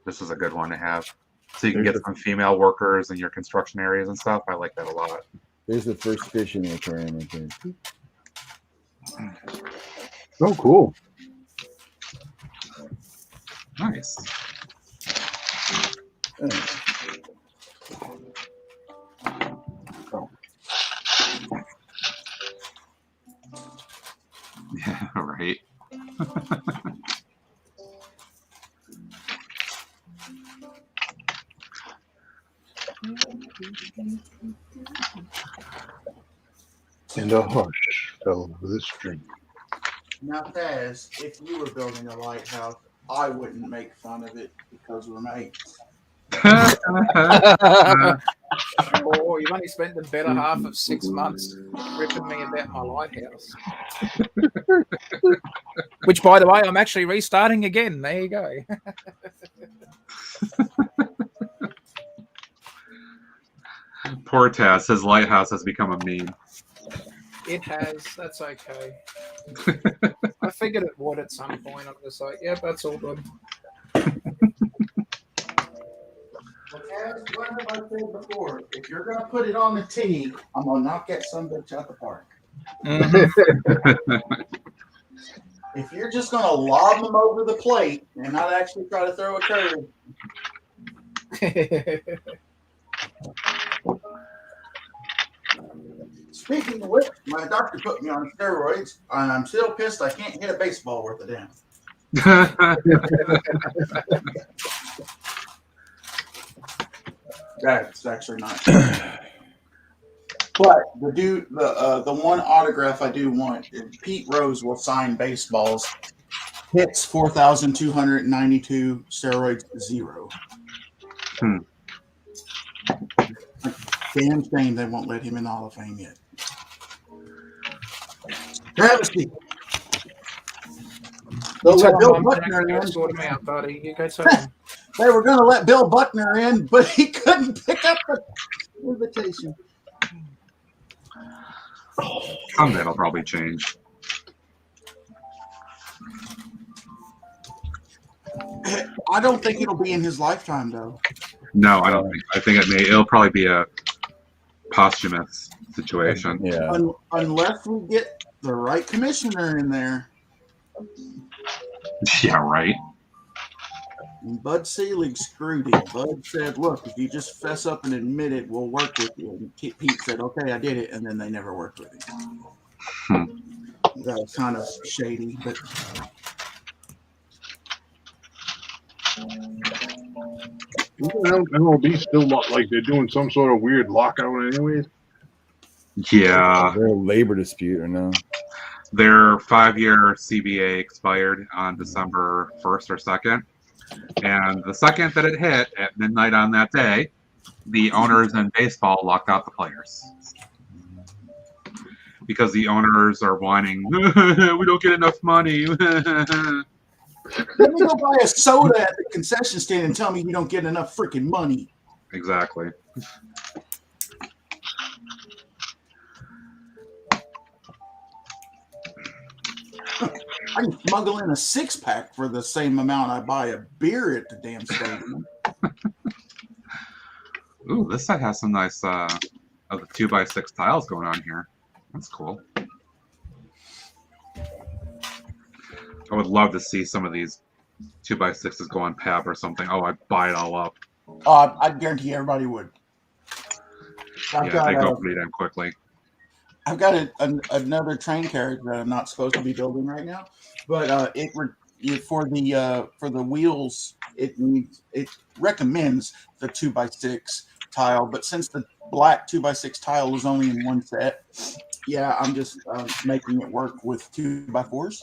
This is a good one to have, so you can get some female workers in your construction areas and stuff. I like that a lot. There's the first fish in the aquarium, I think. Oh, cool. Nice. Oh. Yeah, right. And a hush fell over the stream. Now, Taz, if you were building a lighthouse, I wouldn't make fun of it because we're mates. Oh, you've only spent the better half of 6 months ripping me about my lighthouse. Which, by the way, I'm actually restarting again. There you go. Poor Taz, his lighthouse has become a meme. It has. That's okay. I figured it would at some point. I'm just like, yeah, that's all good. Taz, what have I said before? If you're going to put it on the tee, I'm going to knock that son of a bitch out the park. If you're just going to lob them over the plate and not actually try to throw a curve. Speaking of which, my doctor put me on steroids, and I'm still pissed I can't hit a baseball worth a damn. That's actually not true. But the one autograph I do want, Pete Rose will sign baseballs. Hits 4,292, steroids 0. Damn shame they won't let him in the Hall of Fame yet. Travesty. They'll let Bill Buckner in. They were going to let Bill Buckner in, but he couldn't pick up the invitation. Someday it'll probably change. I don't think it'll be in his lifetime, though. No, I don't think. I think it'll probably be a posthumous situation. Yeah. Unless we get the right commissioner in there. Yeah, right. And Bud Selig screwed him. Bud said, look, if you just fess up and admit it, we'll work with you. And Pete said, okay, I did it. And then they never worked with him. That was kind of shady. But MLB still like they're doing some sort of weird lockout anyways? Yeah. Is there a labor dispute or no? Their 5-year CBA expired on December 1st or 2nd. And the second that it hit at midnight on that day, the owners in baseball locked out the players. Because the owners are whining, we don't get enough money. let me go buy a soda at the concession stand and tell me you don't get enough freaking money. Exactly. I can smuggle in a 6-pack for the same amount I buy a beer at the damn stadium. Ooh, this side has some nice of the 2x6 tiles going on here. That's cool. I would love to see some of these 2x6s go on PAB or something. Oh, I'd buy it all up. I guarantee everybody would. They go pretty damn quickly. I've got another train carriage that I'm not supposed to be building right now, but for the wheels it recommends the 2x6 tile, but since the black 2x6 tile is only in one set, yeah, I'm just making it work with 2x4s.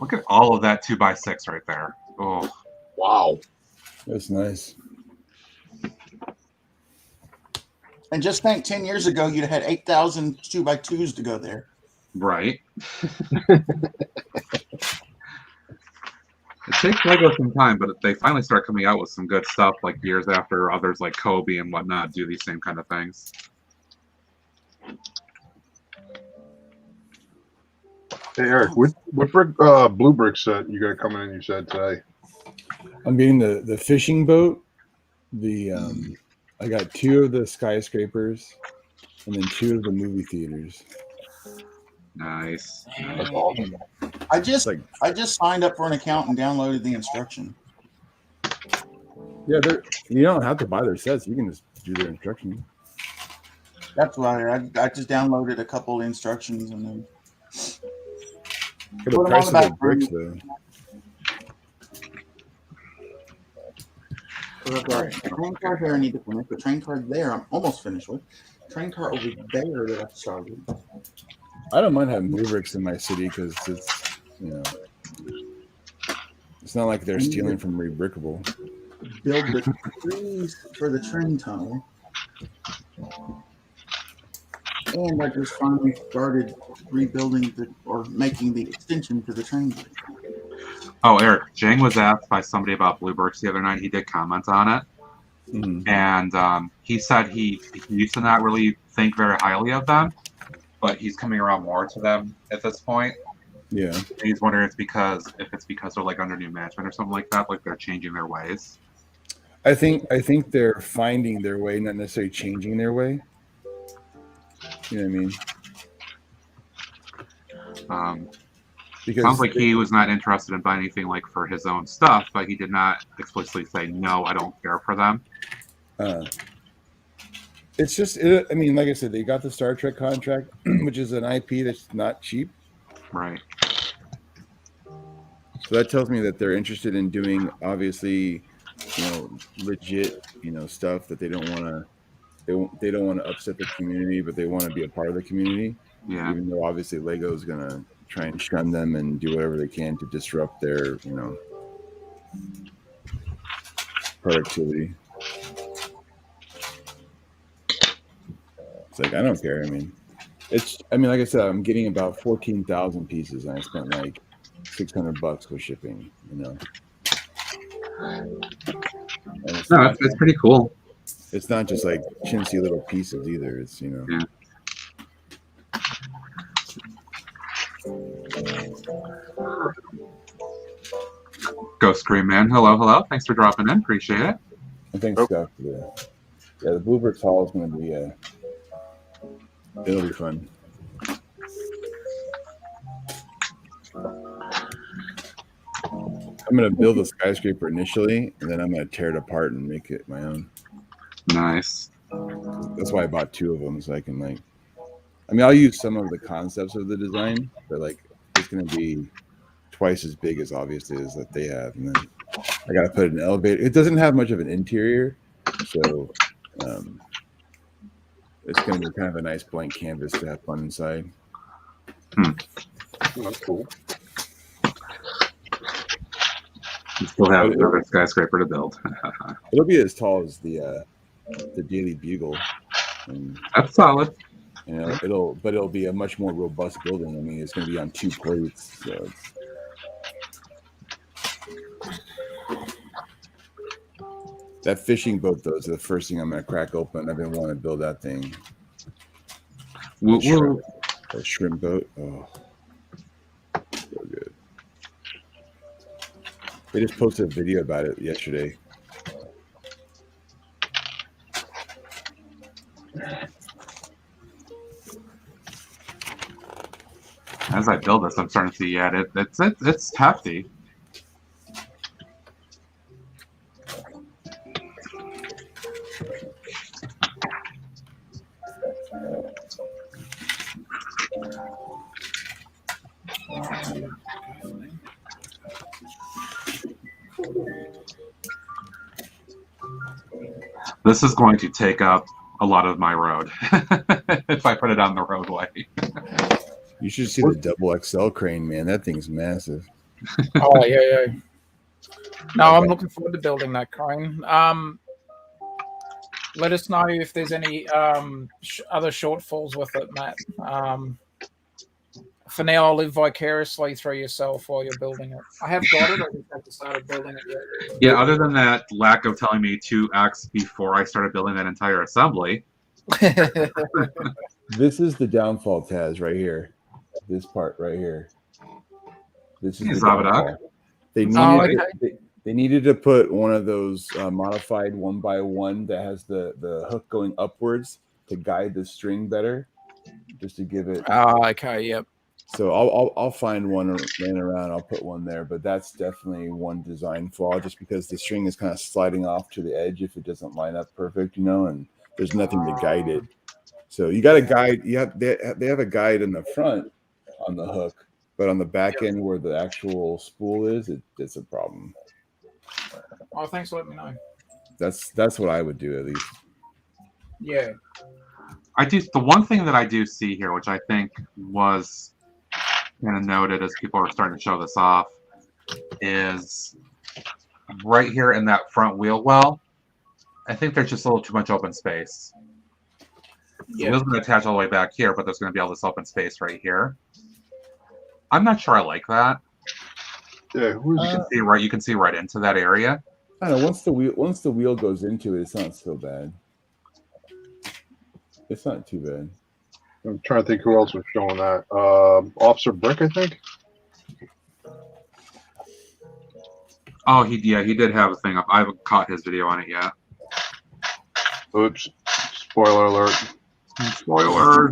Look at all of that 2x6 right there. Oh, wow, that's nice. And just think, 10 years ago, you'd have had 8,000 2x2s to go there. Right. It takes Lego some time, but they finally start coming out with some good stuff, like years after others like Kobe and whatnot do these same kind of things. Hey Eric, what blue brick set you got coming in? You said today. I'm getting the fishing boat. I got 2 of the skyscrapers, and then 2 of the movie theaters. Nice. That's awesome. I just signed up for an account and downloaded the instruction. Yeah, you don't have to buy their sets. You can just do their instructions. That's why I just downloaded a couple instructions and then. The price of the bricks, though. So I've got a train car here I need to finish. The train car there I'm almost finished with. Train car over there that I've started. I don't mind having blue bricks in my city because it's, you know, it's not like they're stealing from Rebrickable. Build the trees for the train tunnel. And I just finally started rebuilding or making the extension to the train bridge. Oh, Eric, Jang was asked by somebody about Bluebricks the other night. He did comment on it. Mm-hmm. And he said he used to not really think very highly of them, but he's coming around more to them at this point. Yeah. And he's wondering if it's because they're like under new management or something like that, like they're changing their ways. I think they're finding their way, not necessarily changing their way. You know what I mean? Because sounds like he was not interested in buying anything like for his own stuff, but he did not explicitly say no. I don't care for them. It's just, I mean, like I said, they got the Star Trek contract, which is an IP that's not cheap. Right. So that tells me that they're interested in doing, obviously, you know, legit, you know, stuff that they don't want to. They don't want to upset the community, but they want to be a part of the community. Yeah. Even though obviously Lego's gonna try and shun them and do whatever they can to disrupt their, you know, productivity. It's like, I don't care. I mean, like I said, I'm getting about 14,000 pieces, and I spent like $600 for shipping. You know. No, it's pretty cool. It's not just like chintzy little pieces either. It's, you know. Yeah. Ghost Scream Man, hello. Thanks for dropping in. Appreciate it. And thanks, Scott. Yeah, the Bluebricks Hall is going to be it'll be fun. I'm going to build a skyscraper initially, and then I'm going to tear it apart and make it my own. Nice. That's why I bought 2 of them, so I can, like, I mean, I'll use some of the concepts of the design, but like it's going to be twice as big as obviously as that they have, and then I got to put an elevator. It doesn't have much of an interior, so it's going to be kind of a nice blank canvas to have fun inside. That's cool. You still have another skyscraper to build. It'll be as tall as the Daily Bugle. And, that's solid. You know, it'll be a much more robust building. I mean, it's going to be on 2 plates. So that fishing boat, though, is the first thing I'm going to crack open. I've been wanting to build that thing. A shrimp boat. Oh, so good. They just posted a video about it yesterday. As I build this, I'm starting to see, it's hefty. This is going to take up a lot of my road if I put it on the roadway. You should see the double XL crane, man. That thing's massive. Oh, yeah. No, I'm looking forward to building that crane. Let us know if there's any other shortfalls with it, Matt. For now, I'll live vicariously through yourself while you're building it. I have got it. I just haven't started building it yet. Yeah, other than that lack of telling me 2x before I started building that entire assembly. This is the downfall, Taz, right here. This part right here. This is the downfall. They needed to put one of those modified 1x1 that has the hook going upwards to guide the string better, just to give it. Oh, okay, yep. So I'll find one laying around. I'll put one there, but that's definitely one design flaw, just because the string is kind of sliding off to the edge if it doesn't line up perfect, you know, and there's nothing to guide it. So you got a guide. They have a guide in the front on the hook, but on the back end where the actual spool is, it's a problem. Oh, thanks for letting me know. That's what I would do at least. Yeah. I do. The one thing that I do see here, which I think was kind of noted as people are starting to show this off, is right here in that front wheel well. I think there's just a little too much open space. The wheel's going to attach all the way back here, but there's going to be all this open space right here. I'm not sure I like that. Yeah, you can see right into that area. I don't know. Once the wheel goes into it, it's not so bad. It's not too bad. I'm trying to think who else was showing that. Officer Brick, I think. Oh, he did have a thing up. I haven't caught his video on it yet. Oops. Spoiler alert. Spoiler.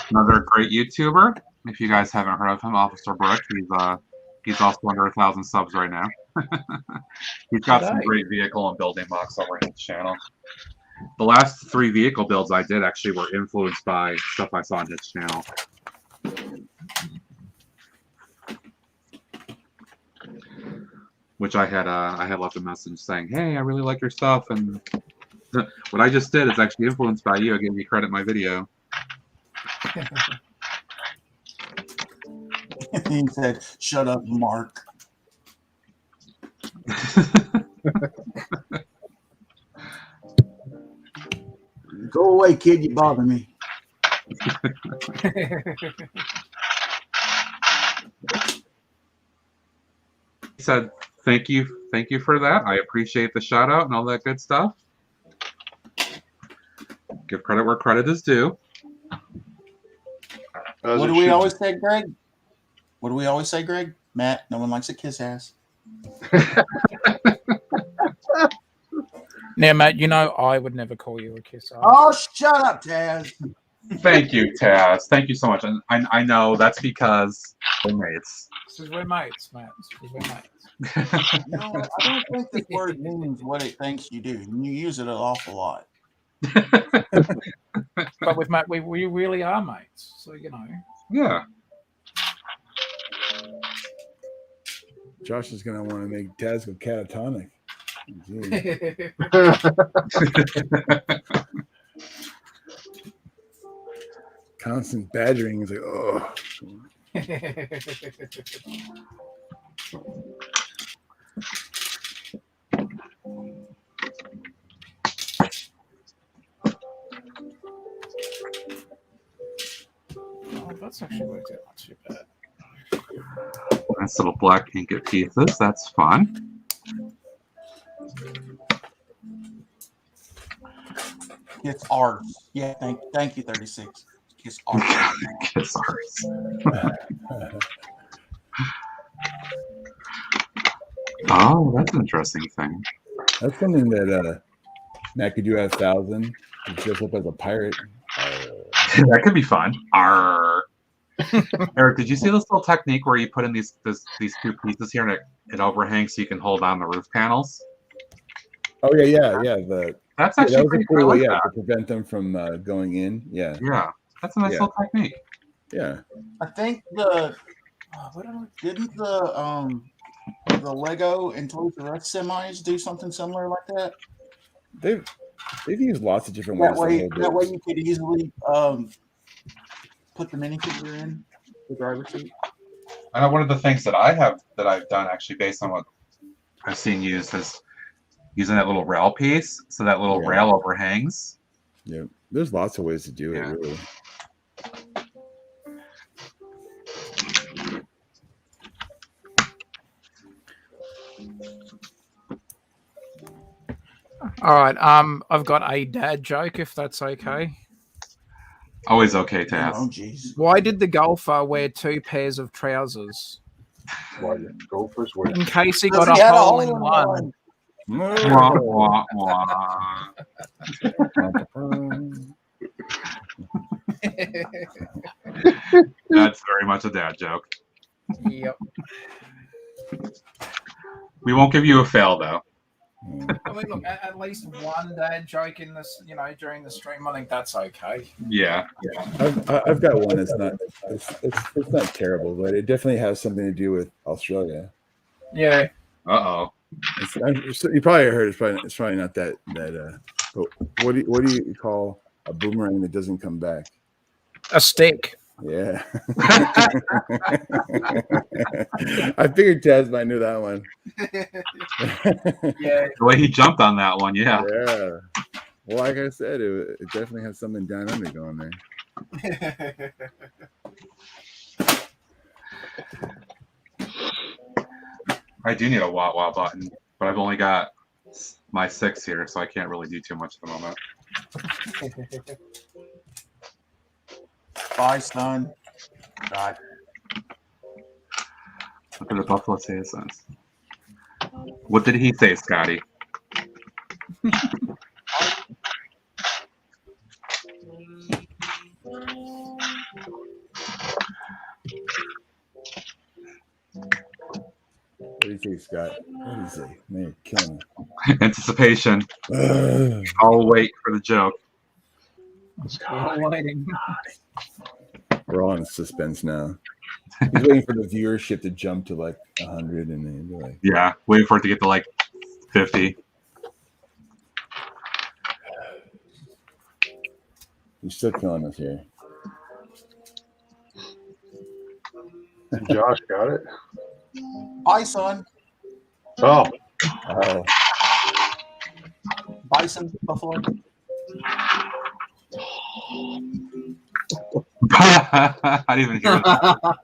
Another great YouTuber. If you guys haven't heard of him, Officer Brick, he's also under 1,000 subs right now. He's got some great vehicle and building mocks over his channel. The last 3 vehicle builds I did actually were influenced by stuff I saw on his channel. Which I had left a message saying, "Hey, I really like your stuff, and what I just did is actually influenced by you. I gave you credit in my video." He said, "Shut up, Mark." Go away, kid. You bother me. He said, thank you for that. I appreciate the shout out and all that good stuff. Give credit where credit is due. What do we always say, Greg? What do we always say, Greg? Matt, no one likes a kiss ass. Now, Matt, you know I would never call you a kiss ass. Oh, shut up, Taz. Thank you, Taz. Thank you so much. And I know that's because we're mates. We're mates, Matt. We're mates. No, I don't think this word means what it thinks you do. You use it an awful lot. But with Matt, we really are mates. So, you know. Yeah. Josh is going to want to make Taz go catatonic. Constant badgering is like, oh. Oh, that's actually worked out not too bad. Nice little black ingot pieces. That's fun. Kiss ours. Yeah, thank you, 36. Kiss ours. Kiss ours. Oh, that's an interesting thing. That's something that Matt could do at 1,000. He shows up as a pirate. That could be fun. Arr. Eric, did you see this little technique where you put in these 2 pieces here and it overhangs so you can hold on the roof panels? Oh yeah. That's actually that was pretty a cool cool. way, Like to prevent them from going in. Yeah. Yeah, that's a nice little technique. Yeah. I think didn't the Lego and Toys R Us semis do something similar like that? They've used lots of different ways. That way you could easily put the minifigure in the driver's seat. I know one of the things that I've done actually based on what I've seen used is using that little rail piece, so that little rail overhangs. Yeah, there's lots of ways to do it. Really. All right. I've got a dad joke, if that's okay. Always okay, Taz. Oh, jeez. Why did the golfer wear 2 pairs of trousers? Why did golfers wear? In case he got a hole in one. Wah, wah, wah. That's very much a dad joke. Yep. We won't give you a fail, though. I mean, look, at least one dad joke in this, during the stream. I think that's okay. Yeah. I've got one. It's not terrible, but it definitely has something to do with Australia. Yeah. Uh-oh. You probably heard it's probably not that. But what do you call a boomerang that doesn't come back? A stick. Yeah. I figured Taz might know that one. Yeah. The way he jumped on that one, yeah. Yeah. Well, like I said, it definitely has something down under going there. I do need a wah-wah button, but I've only got my 6 here, so I can't really do too much at the moment. Bye, son. God. What did the Buffalo say it says? What did he say, Scotty? What do you say, Scott? What do you say? Man, you're killing me. Anticipation. I'll wait for the joke. We're all in suspense now. He's waiting for the viewership to jump to like 100 and then be like, yeah, waiting for it to get to like 50. He's still killing us here. Josh got it. Bye, son. Oh, Bison, buffalo. I didn't even hear that.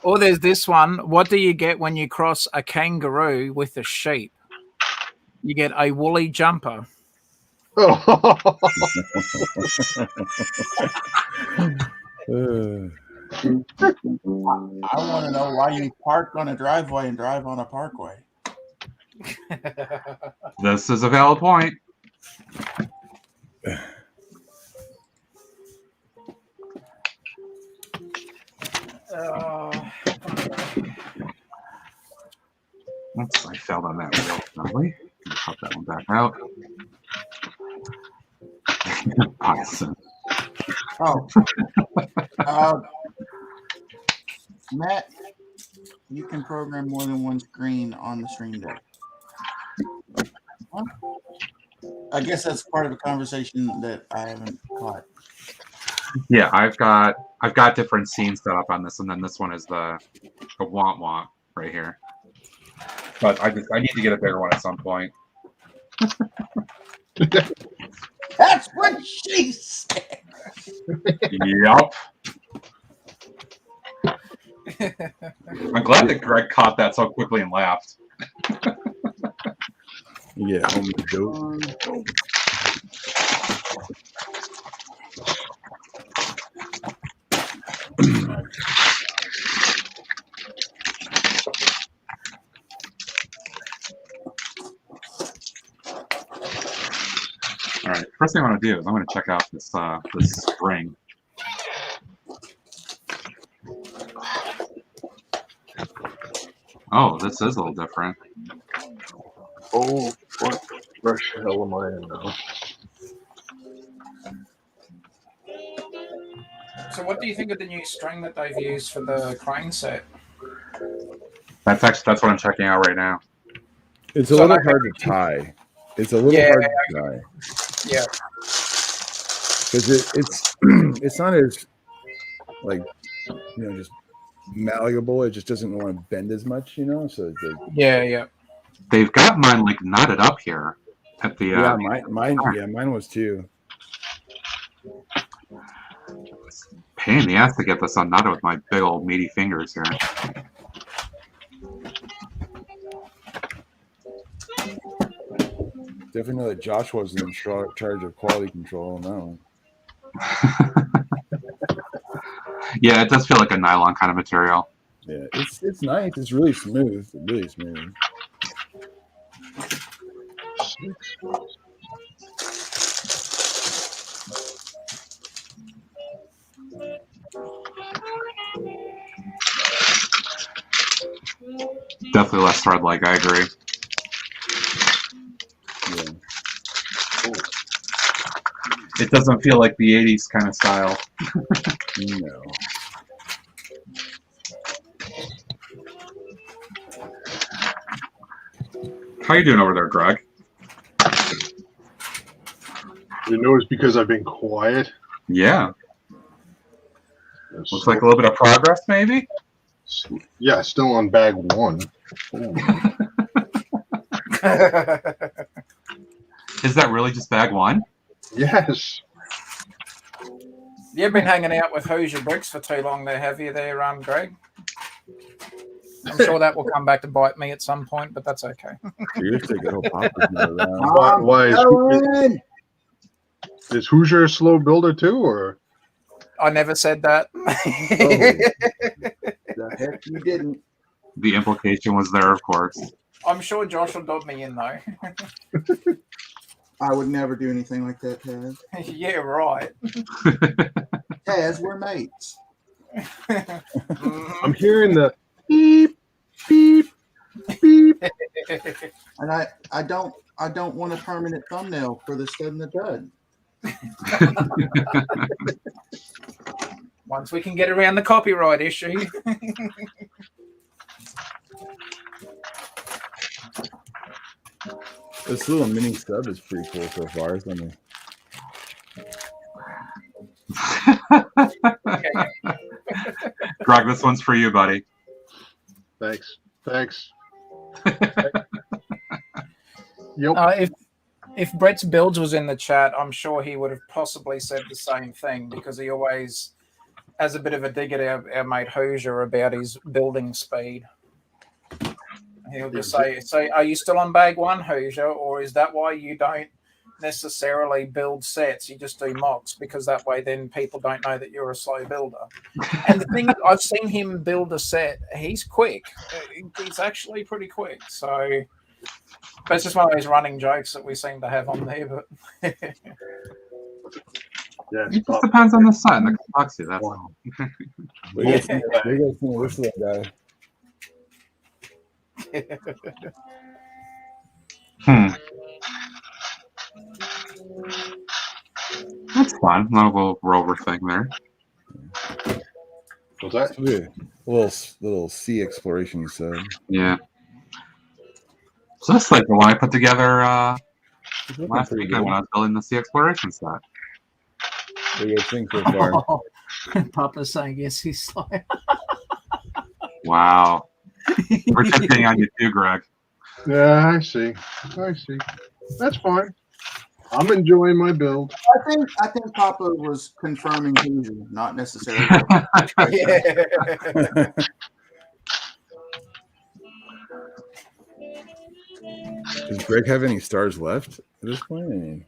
Or there's this one. What do you get when you cross a kangaroo with a sheep? You get a woolly jumper. I want to know why you park on a driveway and drive on a parkway. This is a valid point. Oops, I fell on that wheel. Lovely. Pop that one back out. Awesome. Oh. Matt, you can program more than one screen on the stream deck. Huh? I guess that's part of a conversation that I haven't caught. Yeah, I've got different scenes set up on this, and then this one is the womp right here. But I need to get a bigger one at some point. That's what she said. Yep. I'm glad that Greg caught that so quickly and laughed. Yeah, homie dope. All right, first thing I want to do is I'm going to check out this this spring. Oh, this is a little different. oh, what fresh hell am I in now? So what do you think of the new string that they've used for the crane set? That's what I'm checking out right now. It's a little hard to tie. It's a little hard to tie. Yeah. Because it's not as like just malleable. It just doesn't want to bend as much, so it's like, Yeah. They've got mine like knotted up here at the mine was too. Pain in the ass to get this unknotted with my big old meaty fingers here. Definitely know that Josh wasn't in charge of quality control on that one. Yeah, it does feel like a nylon kind of material. Yeah, it's nice. It's really smooth. Really smooth. Definitely less thread-like, I agree. Yeah. It doesn't feel like the 80s kind of style. No. How you doing over there, Greg? You know it's because I've been quiet. Yeah. Looks like a little bit of progress, maybe? Yeah, still on bag 1. Is that really just bag 1? Yes. You've been hanging out with Hoosier Bricks for too long there, have you there, Greg? I'm sure that will come back to bite me at some point, but that's okay. Seriously, go Papa's not around. Why is Hoosier a slow builder too, or? I never said that. The heck you didn't. The implication was there, of course. I'm sure Josh will dub me in, though. I would never do anything like that, Taz. Yeah, right. Taz, we're mates. I'm hearing the beep, beep, beep. And I don't want a permanent thumbnail for the stud and the dud. Once we can get around the copyright issue. This little mini sub is pretty cool so far, isn't it? Greg, this one's for you, buddy. Thanks. Yep. If Brett's Builds was in the chat, I'm sure he would have possibly said the same thing, because he always has a bit of a dig at our mate Hoosier about his building speed. He'll just say, are you still on bag 1, Hoosier, or is that why you don't necessarily build sets? You just do mocks, because that way then people don't know that you're a slow builder. And the thing, I've seen him build a set. He's quick. He's actually pretty quick. So it's just one of those running jokes that we seem to have on there. But Yeah, it just depends on the set and the complexity. That's all. We got some this little guy. That's fun. A little rover thing there. What's that? A little sea exploration sub. Yeah. So that's like the one I put together last weekend when I was building the sea exploration set. What do you guys think so far? Papa's saying yes, he's slow. Wow. We're checking on you too, Greg. Yeah, I see. That's fine. I'm enjoying my build. I think Papa was confirming Hoosier, not necessarily. Does Greg have any stars left at this point? I mean,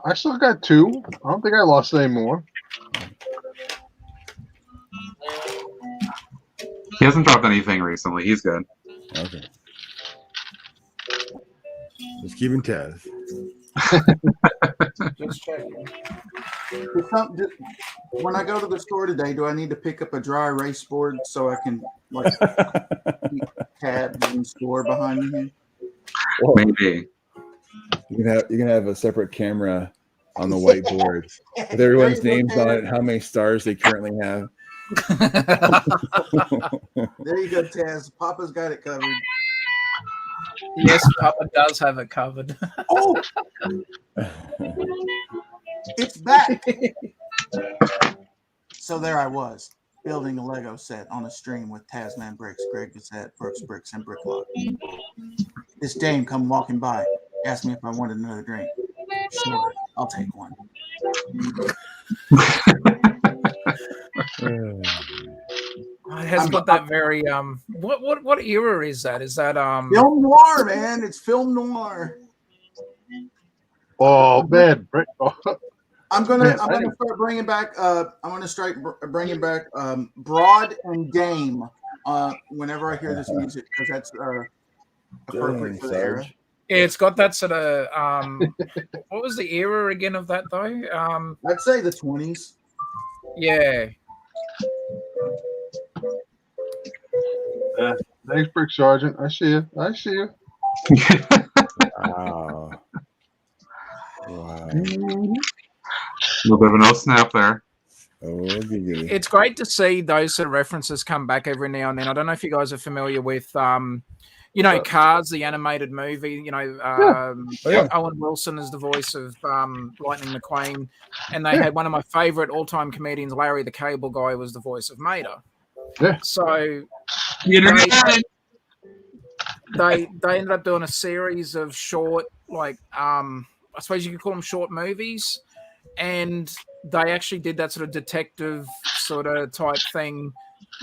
I still got 2. I don't think I lost any more. He hasn't dropped anything recently. He's good. okay. Just keeping tabs. just checking. When I go to the store today, do I need to pick up a dry erase board so I can keep tabs and store behind me? Well, Maybe. you can have a separate camera on the whiteboard with everyone's names on it, how many stars they currently have. There you go, Taz. Papa's got it covered. Yes, Papa does have it covered. Oh, it's back. So there I was, building a Lego set on a stream with Tasman Bricks, Greg Bissett, Brooks Bricks, and Bricklock. This dame come walking by, asked me if I wanted another drink. Sure, I'll take one. It has got that very what era is that? Is that film noir, man? It's film noir. Oh man, I'm gonna start bringing back. I'm gonna start bringing back Broad and Game. Whenever I hear this music, because that's appropriate for the era. Yeah, it's got that sort of what was the era again of that though? I'd say the 20s. Yeah. Thanks, Brick Sergeant. I see you. Wow. A little bit of a no snap there. It's great to see those sort of references come back every now and then. I don't know if you guys are familiar with You know, Cars, the animated movie. You know, Owen Wilson is the voice of Lightning McQueen, and they had one of my favorite all-time comedians, Larry the Cable Guy, was the voice of Mater. Yeah. So they ended up doing a series of short, like I suppose you could call them short movies, and they actually did that sort of detective sort of type thing,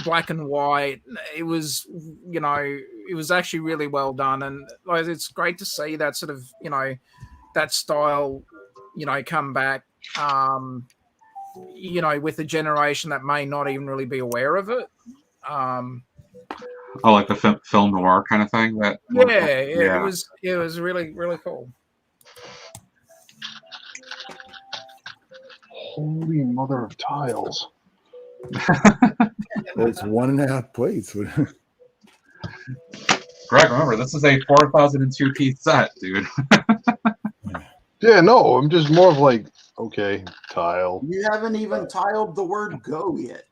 black and white. It was, you know, it was actually really well done, and like, it's great to see that sort of, you know, that style, you know, come back. You know, with a generation that may not even really be aware of it. Oh, like the film noir kind of thing. It was really, really cool. Holy mother of tiles! Well, it's 1.5 plates. Greg, remember, this is a 4,002 piece set, dude. Yeah, no, I'm just more of like, okay, tile. You haven't even tiled the word "go" yet.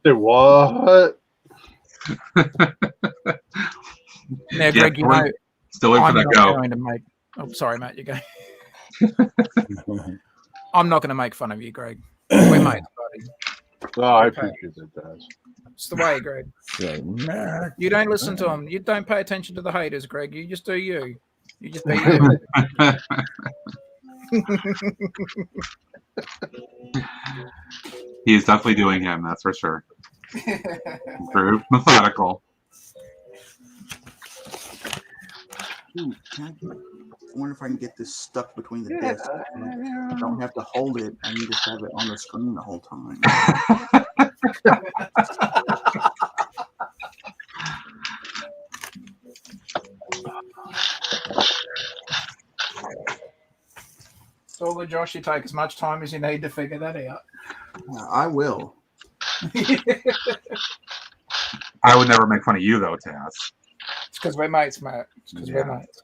Say what? Now, Greg, you know, still in for I'm that not go. going to make. Oh, sorry, Matt. You go. I'm not going to make fun of you, Greg. We're mates, buddy. No, I appreciate that, Daz. It's the way, Greg. Yeah, You don't listen to them. You don't pay attention to the haters, Greg. You just do you. You just be you. He is definitely doing him, that's for sure. Very methodical. Ooh, I wonder if I can get this stuck between the discs. I don't have to hold it. I can just have it on the screen the whole time. So, well, Josh, you take as much time as you need to figure that out. I will. I would never make fun of you, though, Taz. It's because we're mates, Matt. It's because we're mates.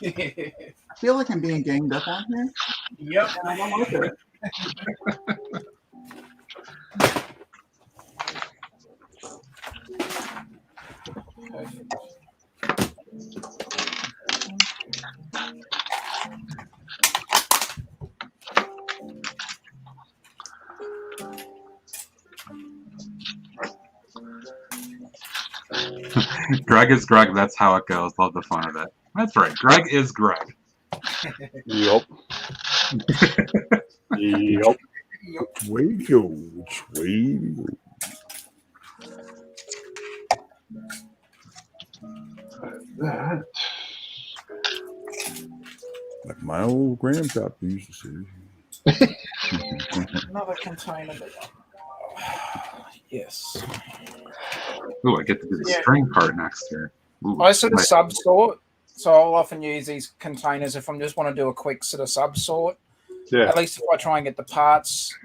I feel like I'm being ganged up on here. Yep. And I don't like it. Greg is Greg, that's how it goes. Love the fun of it. That's right. Greg is Greg. Yep. Yep. Way George. That. Like my old grandpapa used to say. Another container. Yes. Ooh, I get to do the string part next here. Ooh, I sort of sub-sort, so I'll often use these containers if I just want to do a quick sort of sub-sort. Yeah. At least if I try and get the parts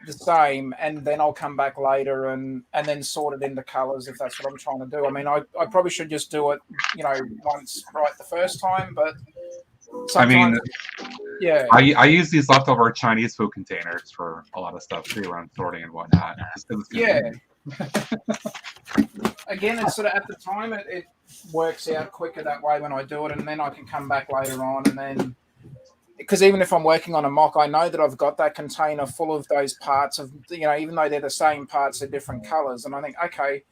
the same, and then I'll come back later and then sort it into colors if that's what I'm trying to do. I mean, I probably should just do it, you know, once right the first time, but sometimes, yeah. I use these leftover Chinese food containers for a lot of stuff too, around sorting and whatnot. Yeah. Again, it's sort of at the time it works out quicker that way when I do it, and then I can come back later on, and then because even if I'm working on a mock, I know that I've got that container full of those parts of, you know, even though they're the same parts, they're different colors, and I think, okay,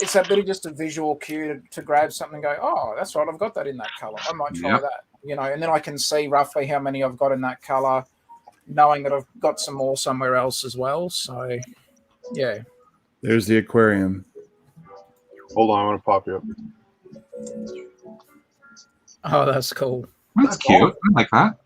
it's a bit of just a visual cue to grab something and go, oh, that's right, I've got that in that color. I might try that, you know, and then I can see roughly how many I've got in that color, knowing that I've got some more somewhere else as well. So, yeah. There's the aquarium. Hold on, I'm gonna pop you up. Oh, that's cool. That's cute. I like that.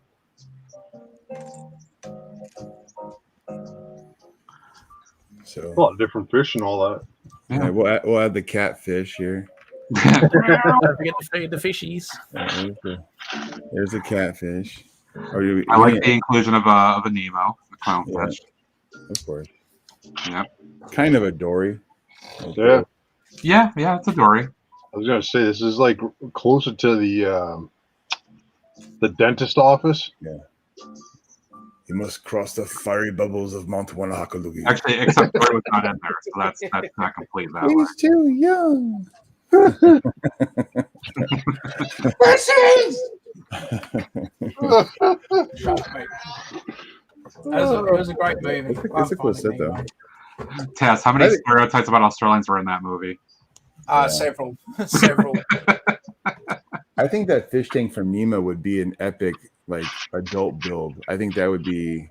So A lot of different fish and all that. yeah, we'll add the catfish here. Don't forget to feed the fishies. There's a catfish. I like the inclusion of a Nemo, the clownfish. Of course. Yeah. Kind of a dory. Yeah. Yeah, it's a dory. I was gonna say this is like closer to the dentist office. You must cross the fiery bubbles of Mount Wanahakalugi. Actually, except Troy was not in there, so that's not complete that way. He's too young. It was a great movie. It's a cool set, though. Tess, how many stereotypes about Australians were in that movie? Several. I think that fish tank from Nemo would be an epic, like, adult build. I think that would be.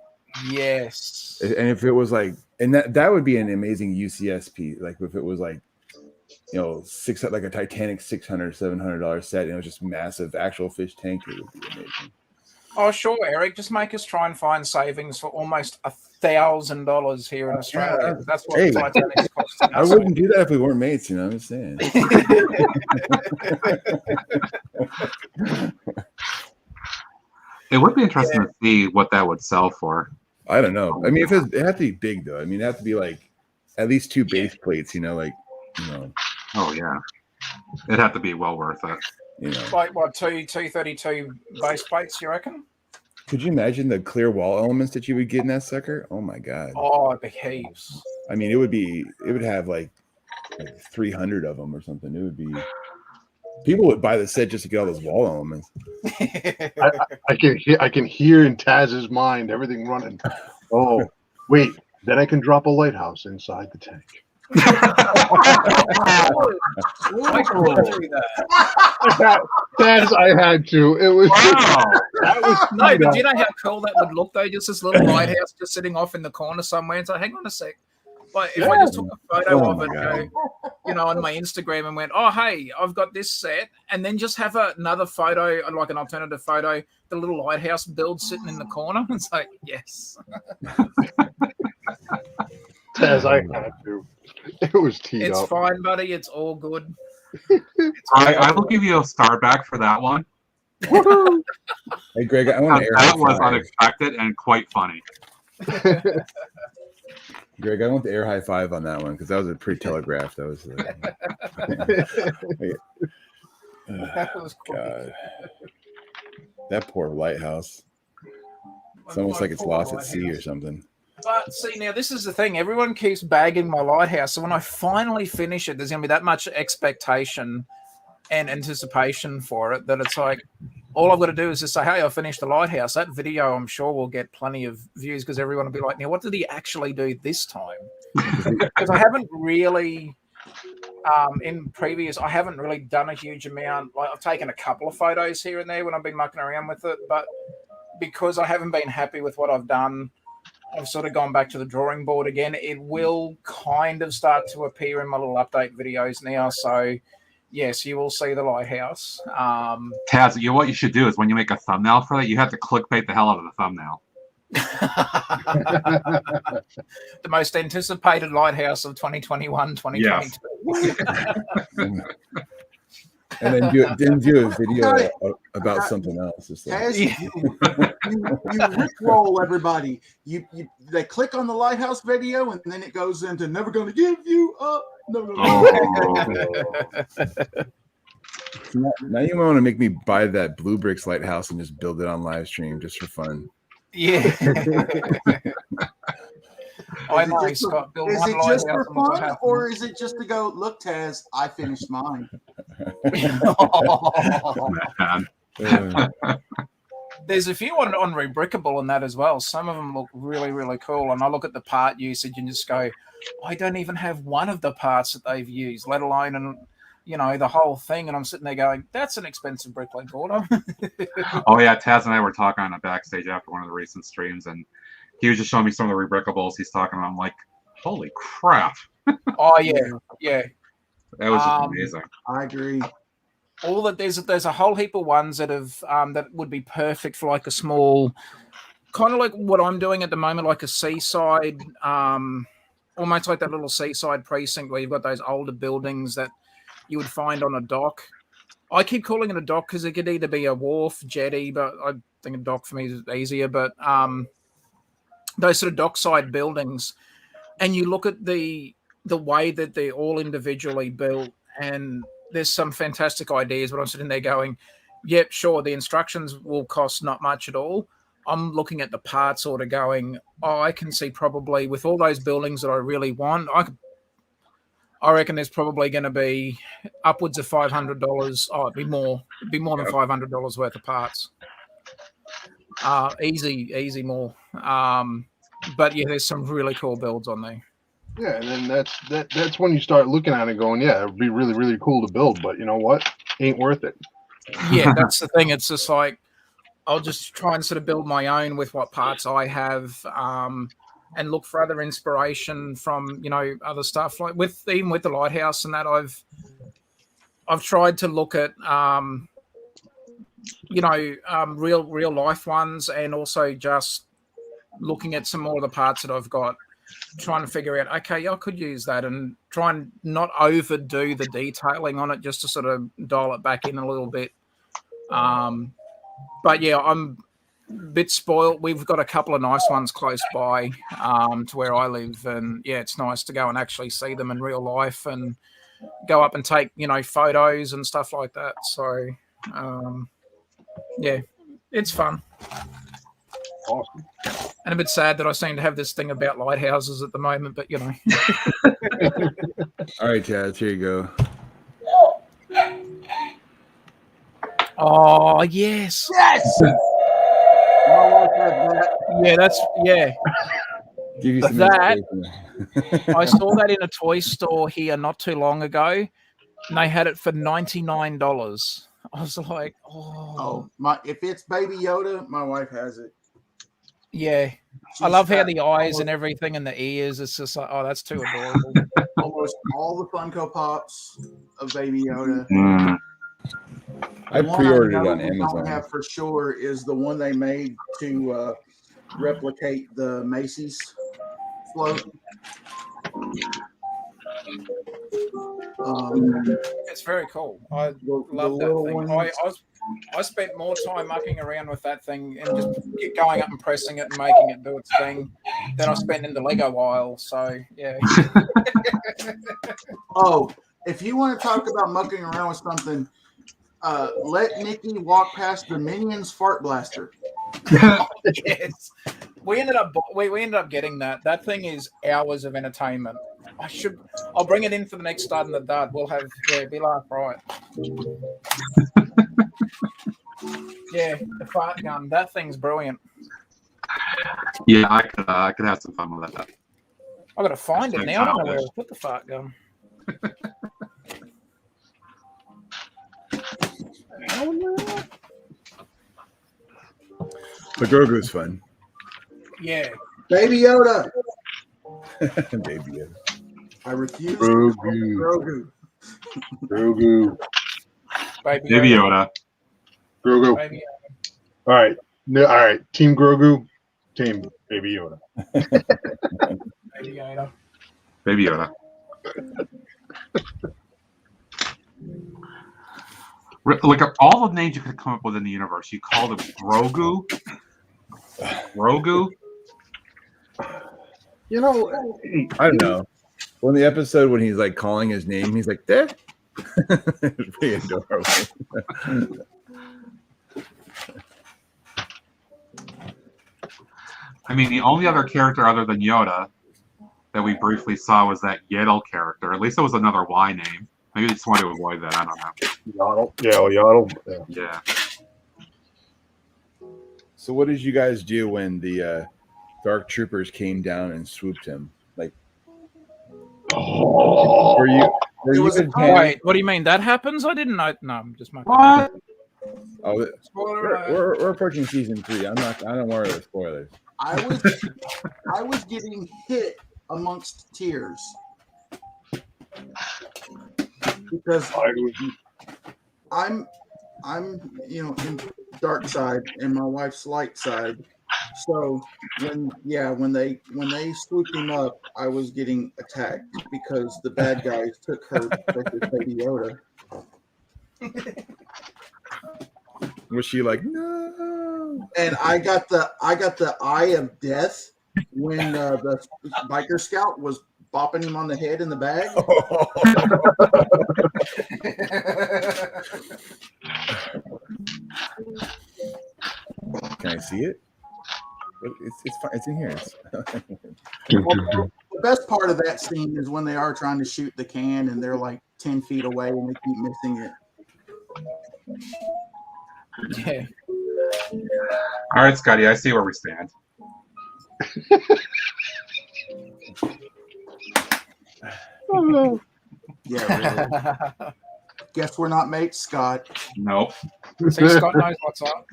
Yes. And if it was like, and that would be an amazing UCSP. Like if it was like, you know, like a Titanic $600-$700 set, and it was just massive actual fish tank, it would be amazing. Oh, sure, Eric. Just make us try and find savings for almost $1,000 here in Australia. That's what Titanic's costing us. I wouldn't do that if we weren't mates, you know what I'm saying? It would be interesting to see what that would sell for. I don't know. I mean, it had to be big, though. I mean, it had to be like at least 2 base plates, you know, like, you know. Oh, yeah. It'd have to be well worth it. You know. Like, what, 232 base plates, you reckon? Could you imagine the clear wall elements that you would get in that sucker? Oh, my God. Oh, the heaps. I mean, it would have like 300 of them or something. It would be. People would buy the set just to get all those wall elements. I can hear in Taz's mind everything running. Oh, wait, then I can drop a lighthouse inside the tank. Taz, I had to. It was. That was no, but do you know how cool that would look though? Just this little lighthouse just sitting off in the corner somewhere. And so, hang on a sec. Like if I just took a photo of it, you know, on my Instagram and went, "Oh, hey, I've got this set," and then just have another photo, like an alternative photo, the little lighthouse build sitting in the corner. It's like, yes. Taz, I had to. It was teed up. It's fine, buddy. It's all good. I will give you a star back for that one. Hey, Greg, I want to air high five. That was unexpected and quite funny. Greg, I want the air high five on that one because that was a pretty telegraphed. That was. That was cool. God. That poor lighthouse. It's almost like it's lost at sea or something. But see, now this is the thing. Everyone keeps bagging my lighthouse. So when I finally finish it, there's going to be that much expectation and anticipation for it that it's like, all I've got to do is just say, hey, I finished the lighthouse. That video, I'm sure, will get plenty of views because everyone will be like, now, what did he actually do this time? Because I haven't really, I haven't really done a huge amount. Like I've taken a couple of photos here and there when I've been mucking around with it. But because I haven't been happy with what I've done, I've sort of gone back to the drawing board again. It will kind of start to appear in my little update videos now. So, yes, you will see the lighthouse. Taz, what you should do is when you make a thumbnail for that, you have to clickbait the hell out of the thumbnail. The most anticipated lighthouse of 2021, 2022. Yes. And then do a video about something else. Taz, you rickroll everybody. They click on the lighthouse video and then it goes into "Never Gonna Give You Up." No. Now you want to make me buy that Blue Bricks lighthouse and just build it on live stream just for fun. Yeah. I know, Scott. Build is one it lighthouse just for and fun, or is it just to go, look, Taz, I finished mine? There's a few on Rebrickable and that as well. Some of them look really, really cool. And I look at the part usage and just go, I don't even have one of the parts that they've used, let alone, the whole thing. And I'm sitting there going, that's an expensive bricklink order. Oh, yeah. Taz and I were talking on a backstage after one of the recent streams, and he was just showing me some of the Rebrickables he's talking about. I'm like, holy crap. Oh, yeah. Yeah. That was just amazing. I agree. All that there's a whole heap of ones that have that would be perfect for like a small, kind of like what I'm doing at the moment, like a seaside, almost like that little seaside precinct where you've got those older buildings that you would find on a dock. I keep calling it a dock because it could either be a wharf, jetty, but I think a dock for me is easier. But those sort of dockside buildings, and you look at the way that they're all individually built, and there's some fantastic ideas, but I'm sitting there going, yep, sure, the instructions will cost not much at all. I'm looking at the parts order going, oh, I can see probably with all those buildings that I really want, I reckon there's probably going to be upwards of $500. Oh, it'd be more than $500 worth of parts. Easy more. But yeah, there's some really cool builds on there. Yeah, and then that's when you start looking at it going, yeah, it'd be really, really cool to build, but you know what? Ain't worth it. Yeah, that's the thing. It's just like, I'll just try and sort of build my own with what parts I have, and look for other inspiration from, other stuff, like even with the lighthouse and that I've tried to look at real life ones, and also just looking at some more of the parts that I've got, trying to figure out, okay, I could use that, and try and not overdo the detailing on it, just to sort of dial it back in a little bit. But yeah, I'm a bit spoiled. We've got a couple of nice ones close by to where I live, and yeah, it's nice to go and actually see them in real life and go up and take photos and stuff like that. So yeah, it's fun. Awesome. And a bit sad that I seem to have this thing about lighthouses at the moment, but All right, Chad, here you go. Oh yes. Yeah. Give you some that. inspiration. I saw that in a toy store here not too long ago, and they had it for $99. I was like, if it's Baby Yoda, my wife has it. Yeah. I love how the eyes and everything and the ears, it's just like, oh, that's too adorable. Almost all the Funko Pops of Baby Yoda. I pre-ordered it on Amazon. Don't have for sure is the one they made to replicate the Macy's float. It's very cool. I love that thing. I spent more time mucking around with that thing and just going up and pressing it and making it do its thing than I spent in the Lego aisle. So yeah. If you want to talk about mucking around with something, let Nikki walk past the Minions fart blaster. Yes. We ended up getting that. That thing is hours of entertainment. I'll bring it in for the next Start in the Dud. We'll have be laugh right. Yeah, the fart gun. That thing's brilliant. Yeah, I could have some fun with that. I gotta find it now. I don't know where to put the fart gun. The Grogu's fun. Yeah. Baby Yoda. Baby Yoda. I refuse. Grogu. Baby Yoda. Grogu. Baby Yoda. All right. Team Grogu. Team Baby Yoda. Baby Yoda. Baby Yoda. Like all the names you could come up with in the universe, you called him Grogu. Grogu. I don't know. Well, in the episode when he's like calling his name, he's like, "There." It's pretty adorable. I mean, the only other character other than Yoda that we briefly saw was that Yaddle character. At least it was another Y name. Maybe they just wanted to avoid that. I don't know. Yaddle. Yeah. So, what did you guys do when the Dark Troopers came down and swooped him? Like, were you Wait, what do you mean? That happens? I didn't know. No, I'm just making. What? Oh, we're approaching season 3. I don't worry about spoilers. I was getting hit amongst tears because I'm in dark side and my wife's light side. So when they swooped him up, I was getting attacked because the bad guys took her precious Baby Yoda. Was she like, no? And I got the eye of death when the biker scout was bopping him on the head in the bag. Can I see it? It's fine. It's in here. Well, the best part of that scene is when they are trying to shoot the can and they're like 10 feet away and they keep missing it. Yeah. All right, Scotty, I see where we stand. Yeah, really. Guess we're not mates, Scott. Nope. See, Scott knows what's up.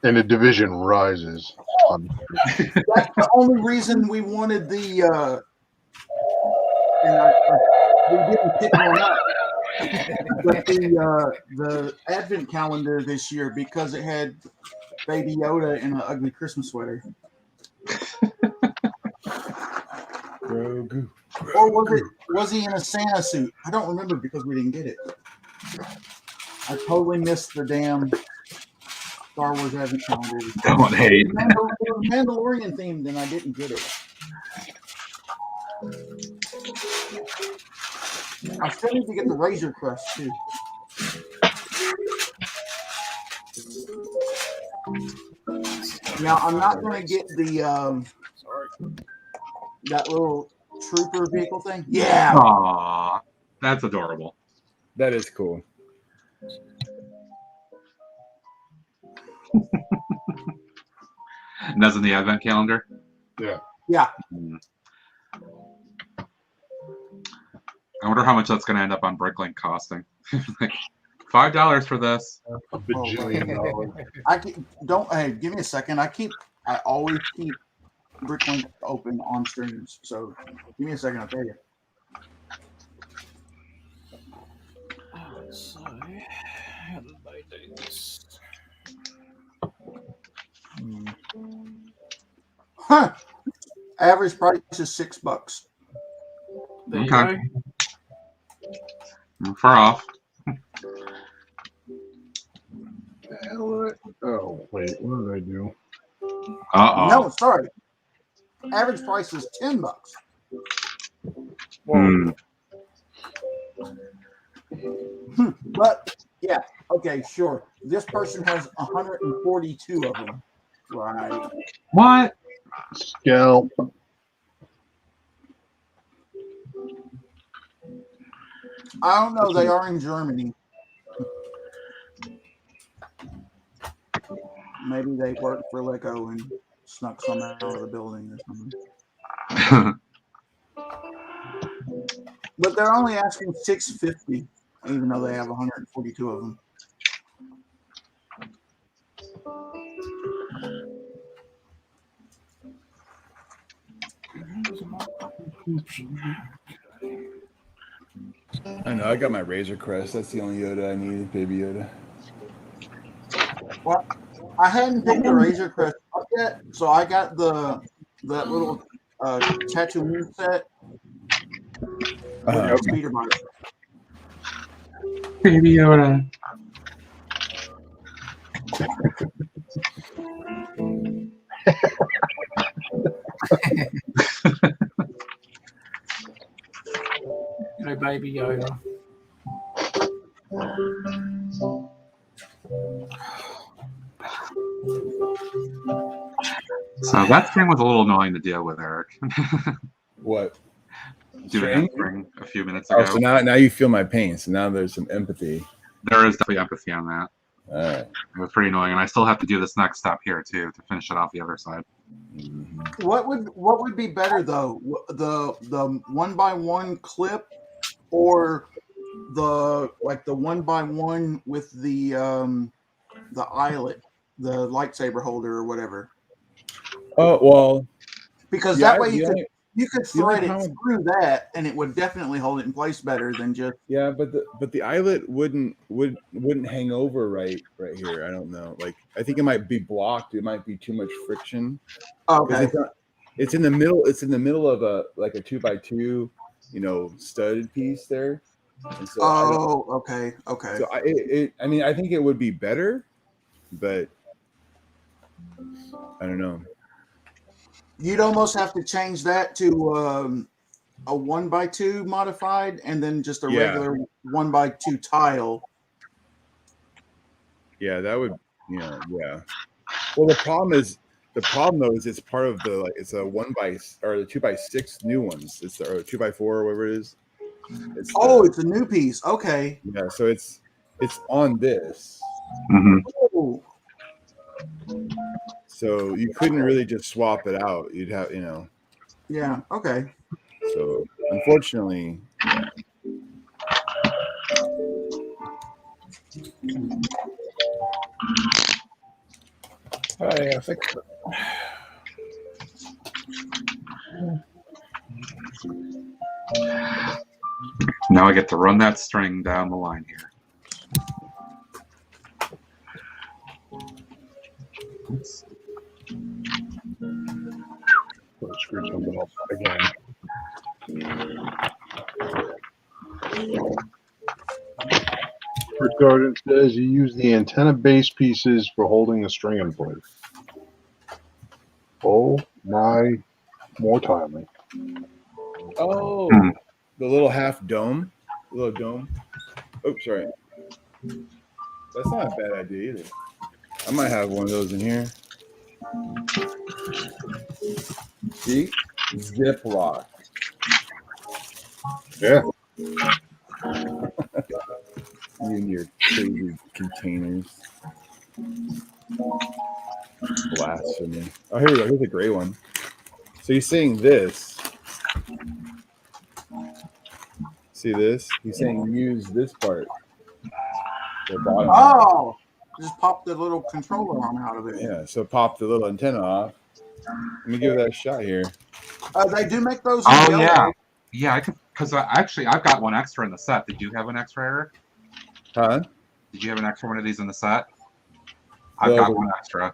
And the division rises. That's the only reason we wanted the we didn't pick one up. But the advent calendar this year, because it had Baby Yoda in an ugly Christmas sweater. Grogu. Or was he in a Santa suit? I don't remember because we didn't get it. I totally missed the damn Star Wars advent calendar. Don't hate. It was Mandalorian themed and I didn't get it. I still need to get the Razor Crest too. Now I'm not going to get the that little trooper vehicle thing. Yeah. Aww, that's adorable. That is cool. And that's in the advent calendar. Yeah. Yeah. I wonder how much that's going to end up on Bricklink costing. Like $5 for this. A bajillion dollars. Hey, give me a second. I always keep Bricklink open on streams. So give me a second, I'll tell you. So, how did they do this? Huh. Average price is $6. There you Okay. go. Not far off. Oh, wait. What did I do? Uh-oh. No, sorry. Average price is $10. Hmm. But yeah, okay, sure. This person has 142 of them. Right. What? Scalp. I don't know. They are in Germany. Maybe they work for Lego and snuck some out of the building or something. But they're only asking $650, even though they have 142 of them. I know. I got my Razor Crest. That's the only Yoda I need, Baby Yoda. Well, I hadn't picked the Razor Crest up yet, so I got that little Tatooine set with the speeder bike. Baby Yoda. No Baby Yoda. So that thing was a little annoying to deal with, Eric. What? Doing that thing a few minutes ago. Oh, so now you feel my pain. So now there's some empathy. There is definitely empathy on that. All right. It was pretty annoying, and I still have to do this next step here too to finish it off the other side. Mm-hmm. What would be better though, the 1x1 clip, or the 1x1 with the eyelet, the lightsaber holder or whatever? Oh well, Because yeah, that way you could thread it through that, and it would definitely hold it in place better than just. Yeah, but the eyelet wouldn't hang over right here. I don't know. Like I think it might be blocked. It might be too much friction. Okay. It's in the middle. It's in the middle of a 2x2, studded piece there. And so okay. So I mean, I think it would be better, but I don't know. You'd almost have to change that to a 1x2 modified and then just a regular 1x2 tile. Yeah, that would, yeah. Well, the problem though is it's part of the it's a 2x6 new ones. It's or 2x4 or whatever it is. It's a new piece. Okay. Yeah, so it's on this. Oh. So you couldn't really just swap it out. You'd have, Yeah. Okay. So unfortunately, yeah. Hey, I think. Now I get to run that string down the line here. Let's screw something up again. First Garden says you use the antenna base pieces for holding the string in place. Oh my, more timely. Oh, the little half dome, little dome. Oh, sorry. That's not a bad idea either. I might have one of those in here. See? Zip lock. Yeah. You and your crazy containers. Blasphemy. Oh, here we go. Here's a gray one. So he's saying this. See this? He's saying use this part. The bottom. Oh, just pop the little controller arm out of it. Yeah, so pop the little antenna off. Let me give that a shot here. They do make those. Oh, yeah. Yeah, I could, because actually I've got one extra in the set. Did you have an extra, Eric? Huh? Did you have an extra one of these in the set? I've got one extra.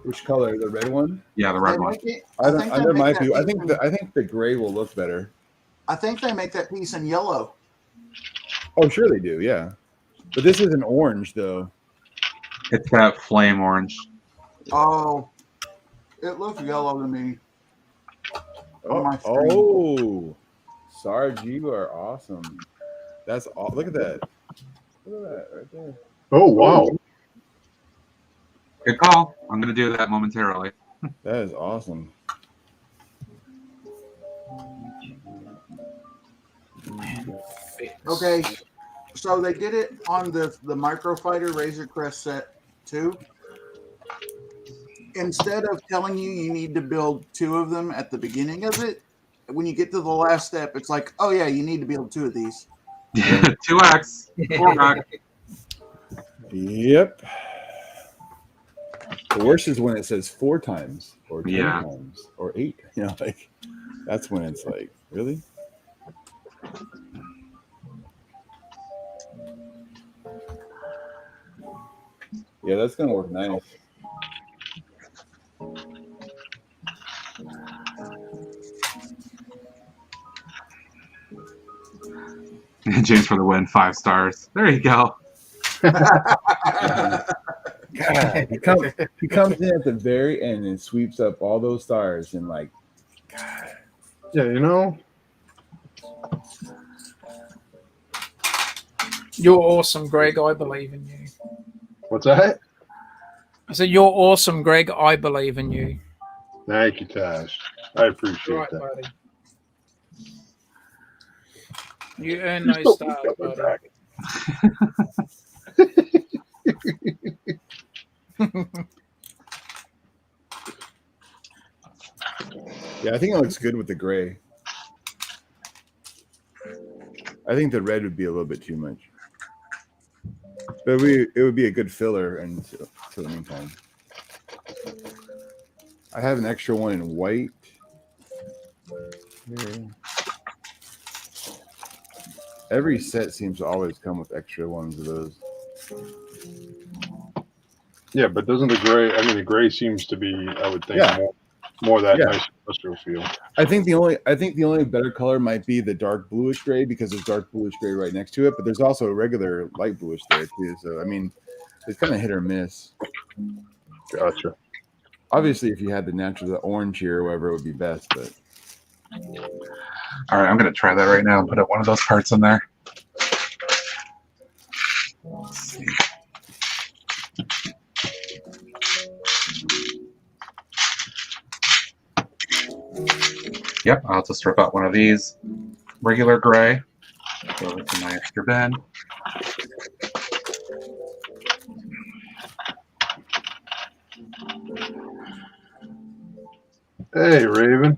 Which color? The red one? Yeah, the red one. There might be. I think the gray will look better. I think they make that piece in yellow. Oh, sure they do. Yeah, but this is an orange though. It's that flame orange. Oh, it looks yellow to me. Oh, Sarge, you are awesome. That's all. Look at that. Look at that right there. Oh wow. Good call. I'm going to do that momentarily. That is awesome. Okay, so they did it on the Microfighter Razor Crest set too. Instead of telling you need to build 2 of them at the beginning of it, when you get to the last step, it's like, oh yeah, you need to build 2 of these. 2x. 4x. Yep. The worst is when it says 4 times or 10 times or 8. Like that's when it's like, really? Yeah, that's gonna work nice. James for the win, 5 stars. There you go. God, he comes in at the very end and sweeps up all those stars and like, God. Yeah, You're awesome, Greg. I believe in you. What's that? I said, you're awesome, Greg. I believe in you. Thank you, Tash. I appreciate that. Buddy. You earn those stars, buddy. Yeah, I think it looks good with the gray. I think the red would be a little bit too much. But it would be a good filler until the meantime. I have an extra one in white. Here. Every set seems to always come with extra ones of those. Yeah, but doesn't the gray seems to be, I would think, more that nice industrial feel. I think the only better color might be the dark bluish gray because there's dark bluish gray right next to it, but there's also a regular light bluish there too. So I mean, it's kind of hit or miss. Gotcha. Obviously, if you had the orange here or whatever, it would be best. But All right, I'm going to try that right now and put one of those parts in there. Let's see. Yep, I'll just rip out one of these. Regular gray. Throw it in my extra bin. Hey, Raven.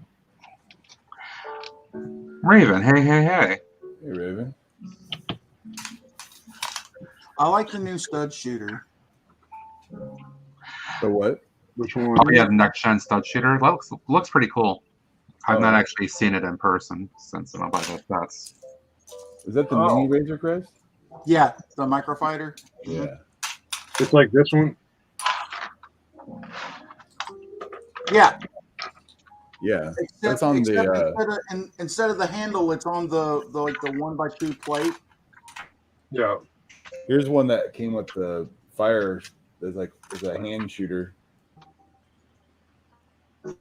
Raven, hey, hey, hey. Hey, Raven. I like the new stud shooter. The what? Which one? Oh, yeah, the next gen stud shooter. Looks pretty cool. I've not Oh. actually seen it in person since I don't buy those sets. Is that the mini Razor Crest? Yeah, the microfighter. Yeah. It's like this one. Yeah. Yeah. Except, That's on instead of the handle, it's on the 1x2 plate. Yeah. Here's one that came with the fire. There's a hand shooter.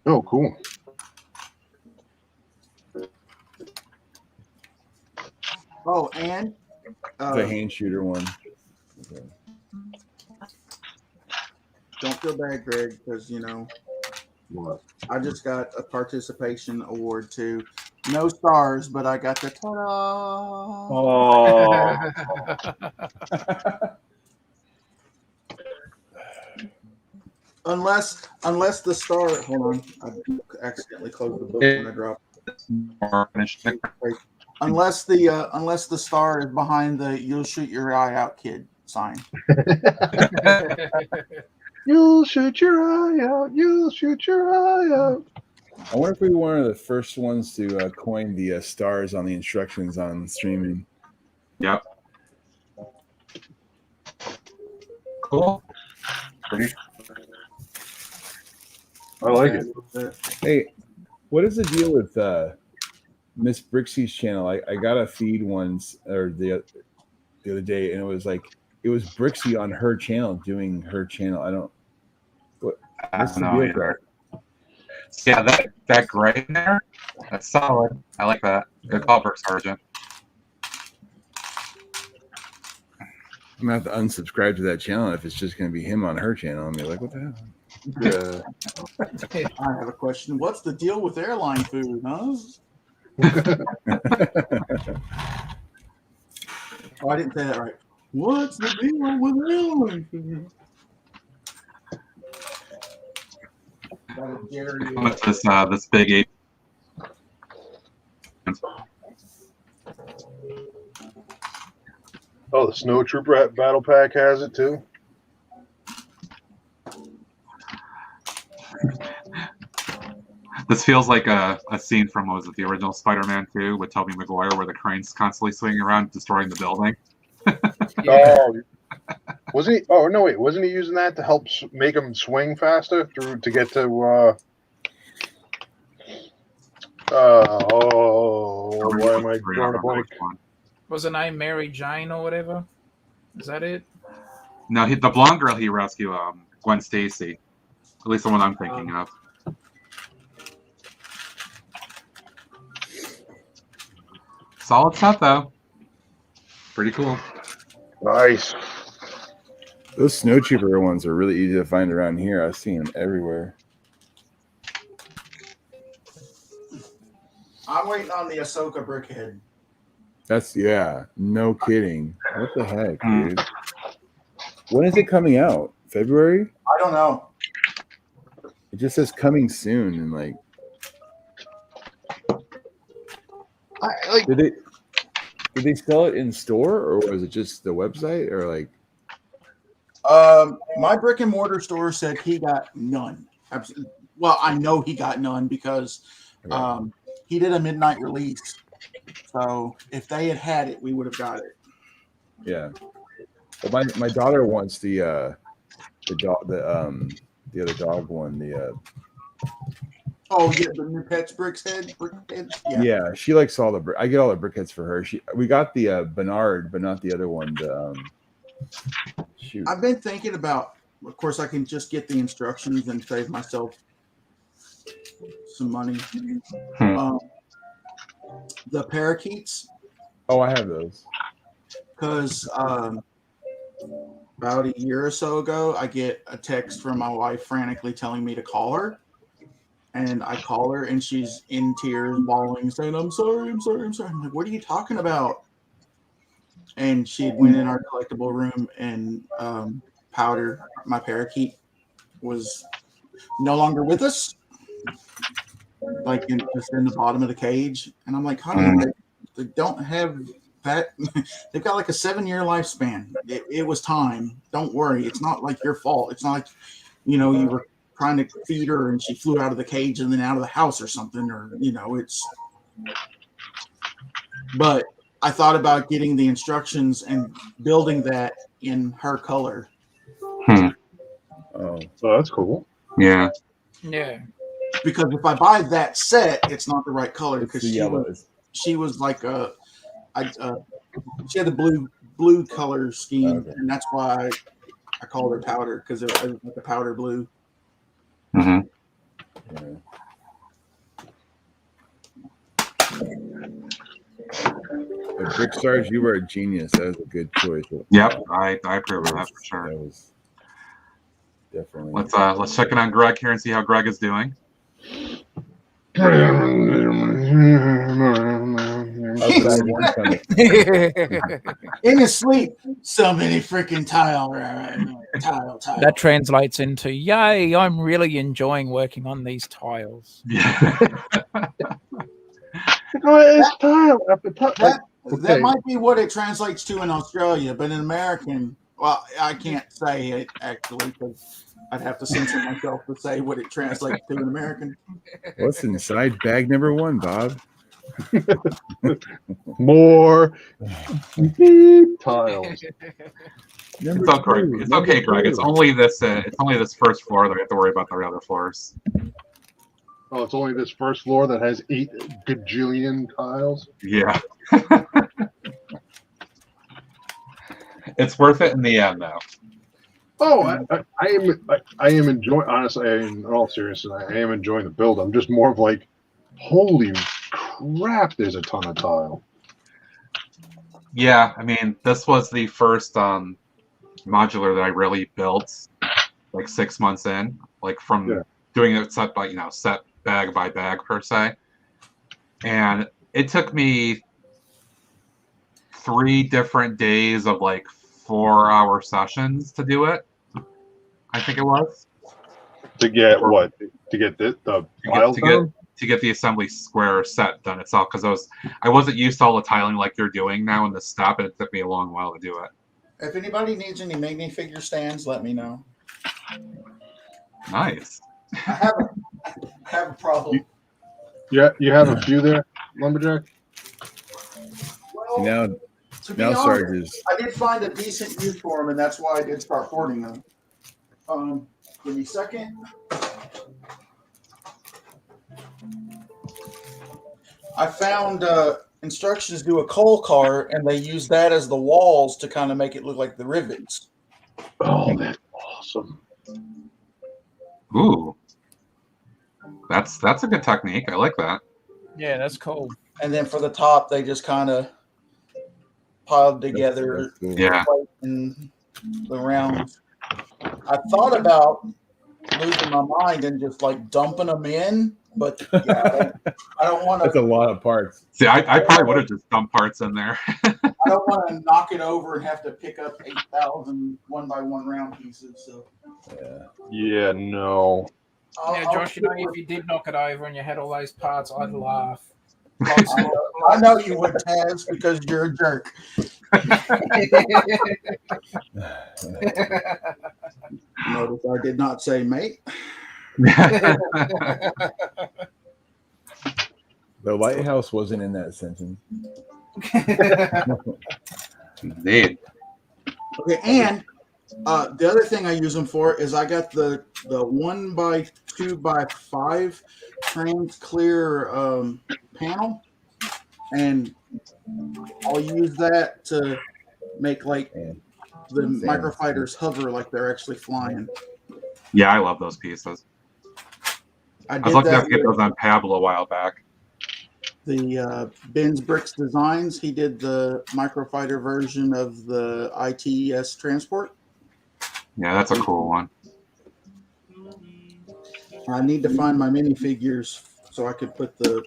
Oh, cool. Oh, and The hand shooter one. Okay. don't feel bad, Greg, because What? I just got a participation award too. No stars, but I got the ta-da. Oh. Unless the star. Hold on, I accidentally closed the book when I dropped. Unless the star is behind the "You'll shoot your eye out, kid" sign. You'll shoot your eye out. You'll shoot your eye out. I wonder if we were one of the first ones to coin the stars on the instructions on streaming. Yep. Cool. Pretty. I like it. Hey, what is the deal with Miss Brixie's channel? I got a feed once or the other day, and it was Brixie on her channel doing her channel. I don't know either. Yeah, that gray in there, that's solid. I like that. Good call, Brooke Sargent. I'm gonna have to unsubscribe to that channel if it's just gonna be him on her channel. I'm gonna be like, what the hell? Yeah. I have a question. What's the deal with airline food, huh? Oh, I didn't say that right. What's the deal with airline food? What's this big ape? Oh, the Snow Trooper Battle Pack has it too. This feels like a scene from, what was it, the original Spider-Man 2 with Tobey Maguire, where the crane's constantly swinging around, destroying the building. Oh, was he? Oh no, wait, wasn't he using that to help make him swing faster to get to? Why am I drawing a blank? Was her name Mary Jane or whatever? Is that it? No, the blonde girl he rescued, Gwen Stacy. At least the one I'm thinking of. Solid set though. Pretty cool. Nice. Those Snow Trooper ones are really easy to find around here. I've seen them everywhere. I'm waiting on the Ahsoka brickhead. No kidding. What the heck, dude? When is it coming out? February? I don't know. It just says coming soon, and like, did they sell it in store, or was it just the website, or like? My brick and mortar store said he got none. Well, I know he got none because he did a midnight release. So if they had it, we would have got it. Yeah. Well, my daughter wants the other dog one. Oh yeah, the new Pets brickheads. Yeah, she likes all the. I get all the brickheads for her. We got the Bernard, but not the other one. Shoot. I've been thinking about. Of course, I can just get the instructions and save myself some money. the parakeets. Oh, I have those. Because about a year or so ago, I get a text from my wife frantically telling me to call her. And I call her, and she's in tears, bawling, saying, I'm sorry. I'm like, what are you talking about? And she had went in our collectible room, and Powder, my parakeet, was no longer with us. Like, just in the bottom of the cage. And I'm like, honey, they don't have that. They've got like a 7-year lifespan. It was time. Don't worry. It's not like your fault. It's not like, you were trying to feed her and she flew out of the cage and then out of the house or something, or it's. But I thought about getting the instructions and building that in her color. Oh, so that's cool. Yeah. Because if I buy that set, it's not the right color, because she was like she had the blue color scheme, and that's why I called her Powder, because it was like a powder blue. Mm-hmm. Brickstars, you were a genius. That was a good choice. Yep, I approve of that for sure. That was definitely. Let's check in on Greg here and see how Greg is doing. In his sleep, so many freaking tile. That translates into, yay, I'm really enjoying working on these tiles. Yeah. That might be what it translates to in Australia, but in American, well, I can't say it actually, because I'd have to censor myself to say what it translates to in American. What's inside bag number 1, Bob? More tiles. It's okay, Greg. It's only this first floor that we have to worry about the other floors. Oh, it's only this first floor that has 8 gajillion tiles. Yeah. It's worth it in the end, though. Oh, I am enjoying. Honestly, in all seriousness, I am enjoying the build. I'm just more of like, holy crap! There's a ton of tile. Yeah, I mean, this was the first modular that I really built, like 6 months in, like from doing it set by set bag by bag per se, and it took me 3 different days of like 4-hour sessions to do it. I think it was to get what to get the tiles done? To get the assembly square set done itself, because I wasn't used to all the tiling like you're doing now in this step, and it took me a long while to do it. If anybody needs any minifigure stands, let me know. Nice. I have a problem. Yeah, you have a few there, Lumberjack? Well, now Sarge is. I did find a decent use for them, and that's why I did start hoarding them. Give me a second. I found instructions to do a coal car, and they use that as the walls to kind of make it look like the rivets. Oh, that's awesome. Ooh. That's a good technique. I like that. Yeah, that's cool. And then for the top, they just kind of piled together. Cool. Yeah. In the rounds. I thought about losing my mind and just like dumping them in, but I don't want to. That's a lot of parts. See, I probably would have just dumped parts in there. I don't want to knock it over and have to pick up 8,000 one-by-one round pieces. So. Yeah, no. Yeah, Josh, if you did knock it over and you had all those parts, I'd laugh. I know you would, Taz, because you're a jerk. Notice I did not say mate. The lighthouse wasn't in that sentence. Indeed. Okay, and the other thing I use them for is I got the 1x2x5 trans clear panel, and I'll use that to make like the microfighters hover like they're actually flying. Yeah, I love those pieces. I was lucky enough to get those on Pablo a while back. the Ben's Bricks Designs. He did the microfighter version of the ITS transport. Yeah, that's a cool one. I need to find my minifigures so I could put the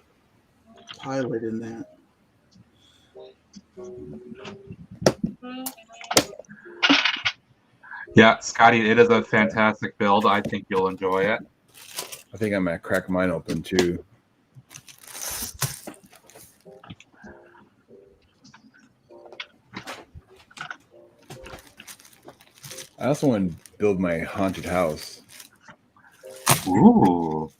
pilot in that. Yeah, Scotty, it is a fantastic build. I think you'll enjoy it. I think I'm gonna crack mine open too. I also want to build my haunted house. Ooh.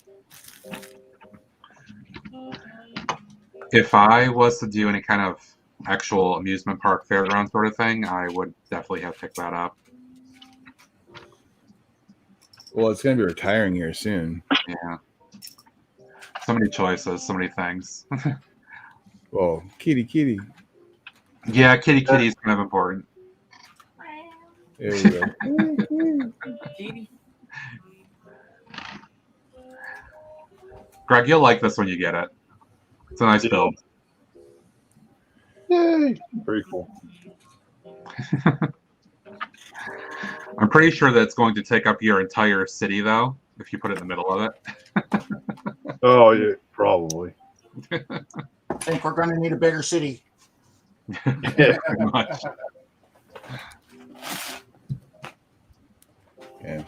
If I was to do any kind of actual amusement park fairground sort of thing, I would definitely have picked that up. Well, it's gonna be retiring here soon. Yeah. So many choices, so many things. Well, kitty. Yeah, kitty is kind of important. There we go. Greg, you'll like this when you get it. It's a nice build. Yay! Very cool. I'm pretty sure that it's going to take up your entire city, though, if you put it in the middle of it. Oh, yeah, probably. I think we're going to need a bigger city. Yeah. Pretty much. Yeah.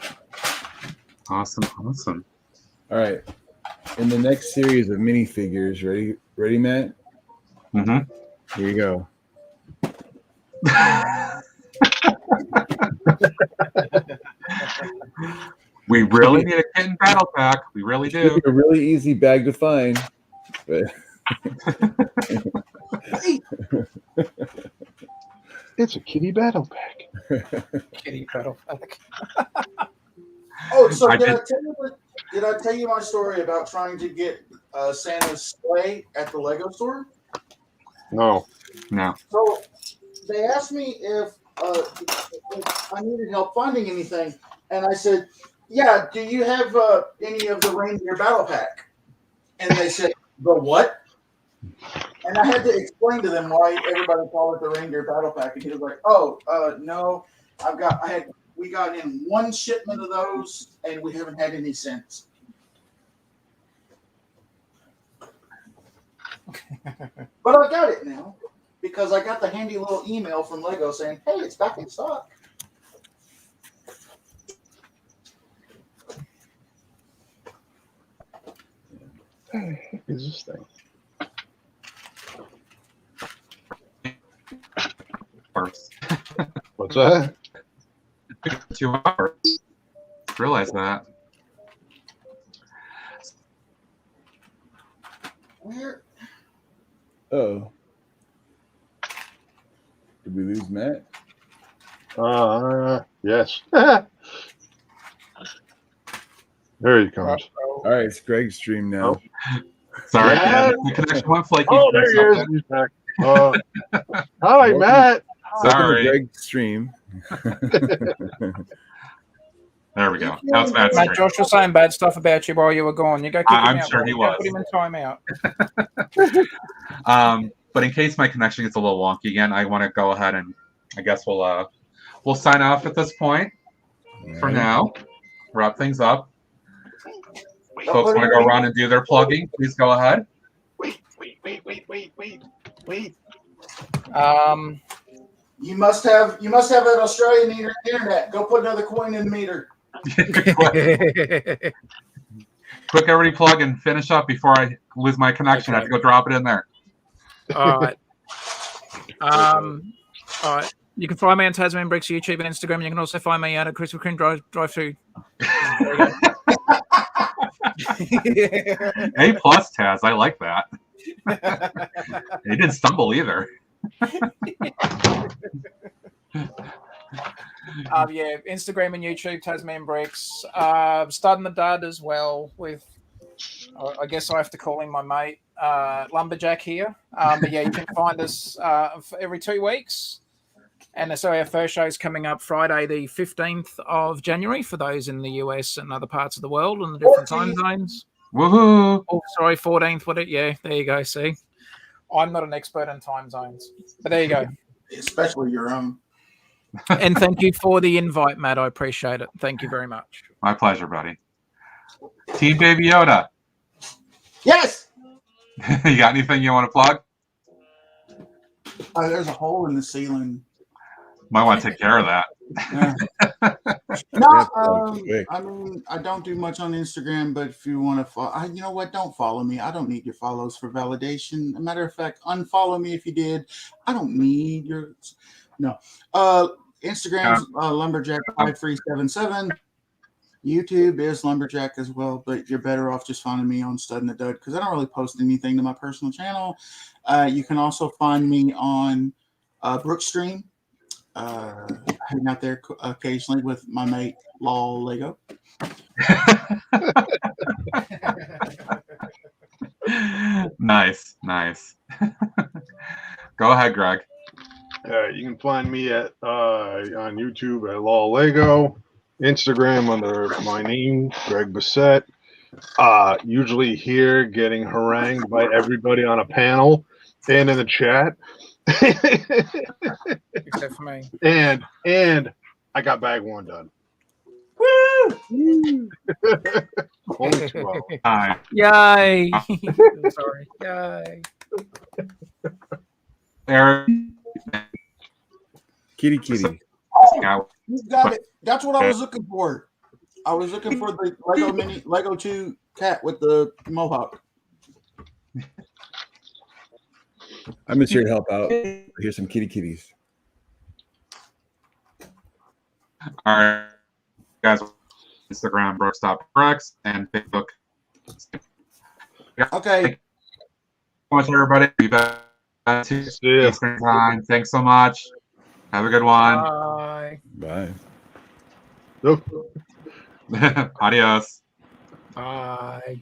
Awesome. All right. In the next series of minifigures, ready, Matt? Mm-hmm. Here you go. We really need a kitten battle pack. We really do. A really easy bag to find. But It's a kitty battle pack. Kitty battle pack. Oh, so did I tell you my story about trying to get Santa's sleigh at the Lego store? No. So they asked me if I needed help finding anything, and I said, "Yeah, do you have any of the reindeer battle pack?" And they said, "The what?" And I had to explain to them why everybody called it the reindeer battle pack, and he was like, "Oh, no, we got in one shipment of those, and we haven't had any since." But I got it now because I got the handy little email from Lego saying, "Hey, it's back in stock." What the heck is this thing? What's that? 2 hours. Realize that. Where? oh, did we lose Matt? Yes. There he comes. All right, it's Greg's stream now. Sorry, Yeah. the connection went flaky. Oh, there he is. He's back. Hi, Matt. Welcome to Sorry. Greg's stream. There we go. Now it's Matt's Mate, turn. Josh was saying bad stuff about you while you were gone. You go kick him I'm out. sure he Go was. Put him in timeout. But in case my connection gets a little wonky again, I want to go ahead and I guess we'll sign off at this point for now. Wrap things up. Folks want to go around and do their plugging? Please go ahead. Wait. You must have that Australian internet. Go put another coin in the meter. Quick, everybody plug and finish up before I lose my connection. I have to go drop it in there. All right. All right. You can find me on Tasman Bricks YouTube and Instagram. You can also find me out at Chris McCrin Drive-Thru. A plus, Taz. I like that. He didn't stumble either. Yeah, Instagram and YouTube, Tasman Bricks. Starting the dud as well with, I guess I have to call him my mate, Lumberjack here. But yeah, you can find us every 2 weeks. And so our first show is coming up Friday, the 15th of January for those in the US and other parts of the world and the different time zones. Woohoo! Oh, sorry, 14th. What it? Yeah, there you go. See, I'm not an expert in time zones, but there you go. Especially your own. And thank you for the invite, Matt. I appreciate it. Thank you very much. My pleasure, buddy. Team Baby Yoda. Yes. You got anything you want to plug? There's a hole in the ceiling. Might want to take care of that. No, quick. I mean, I don't do much on Instagram, but if you want to follow, you know what? Don't follow me. I don't need your follows for validation. As a matter of fact, unfollow me if you did. I don't need your no. Instagram's lumberjack5377. YouTube is lumberjack as well, but you're better off just finding me on Stud and the Dud because I don't really post anything to my personal channel. You can also find me on Brookstream. Hang out there occasionally with my mate Lol Lego. Nice. Go ahead, Greg. You can find me at on YouTube at Lol Lego, Instagram under my name, Greg Bassett. Usually here getting harangued by everybody on a panel and in the chat. Except for me. And I got bag one done. Woo! Only 12. Hi. Yay! Sorry. Yay. Eric. Kitty. Oh, you got it. That's what I was looking for. I was looking for the Lego 2 cat with the mohawk. I'm just here to help out. Here's some kitties. All right, guys. Instagram Brooks.Brooks and Facebook. Okay. Thank you so much, everybody. Be back to See ya. Eastern time. Thanks so much. Have a good one. Bye. Bye. Nope. Adios. Bye.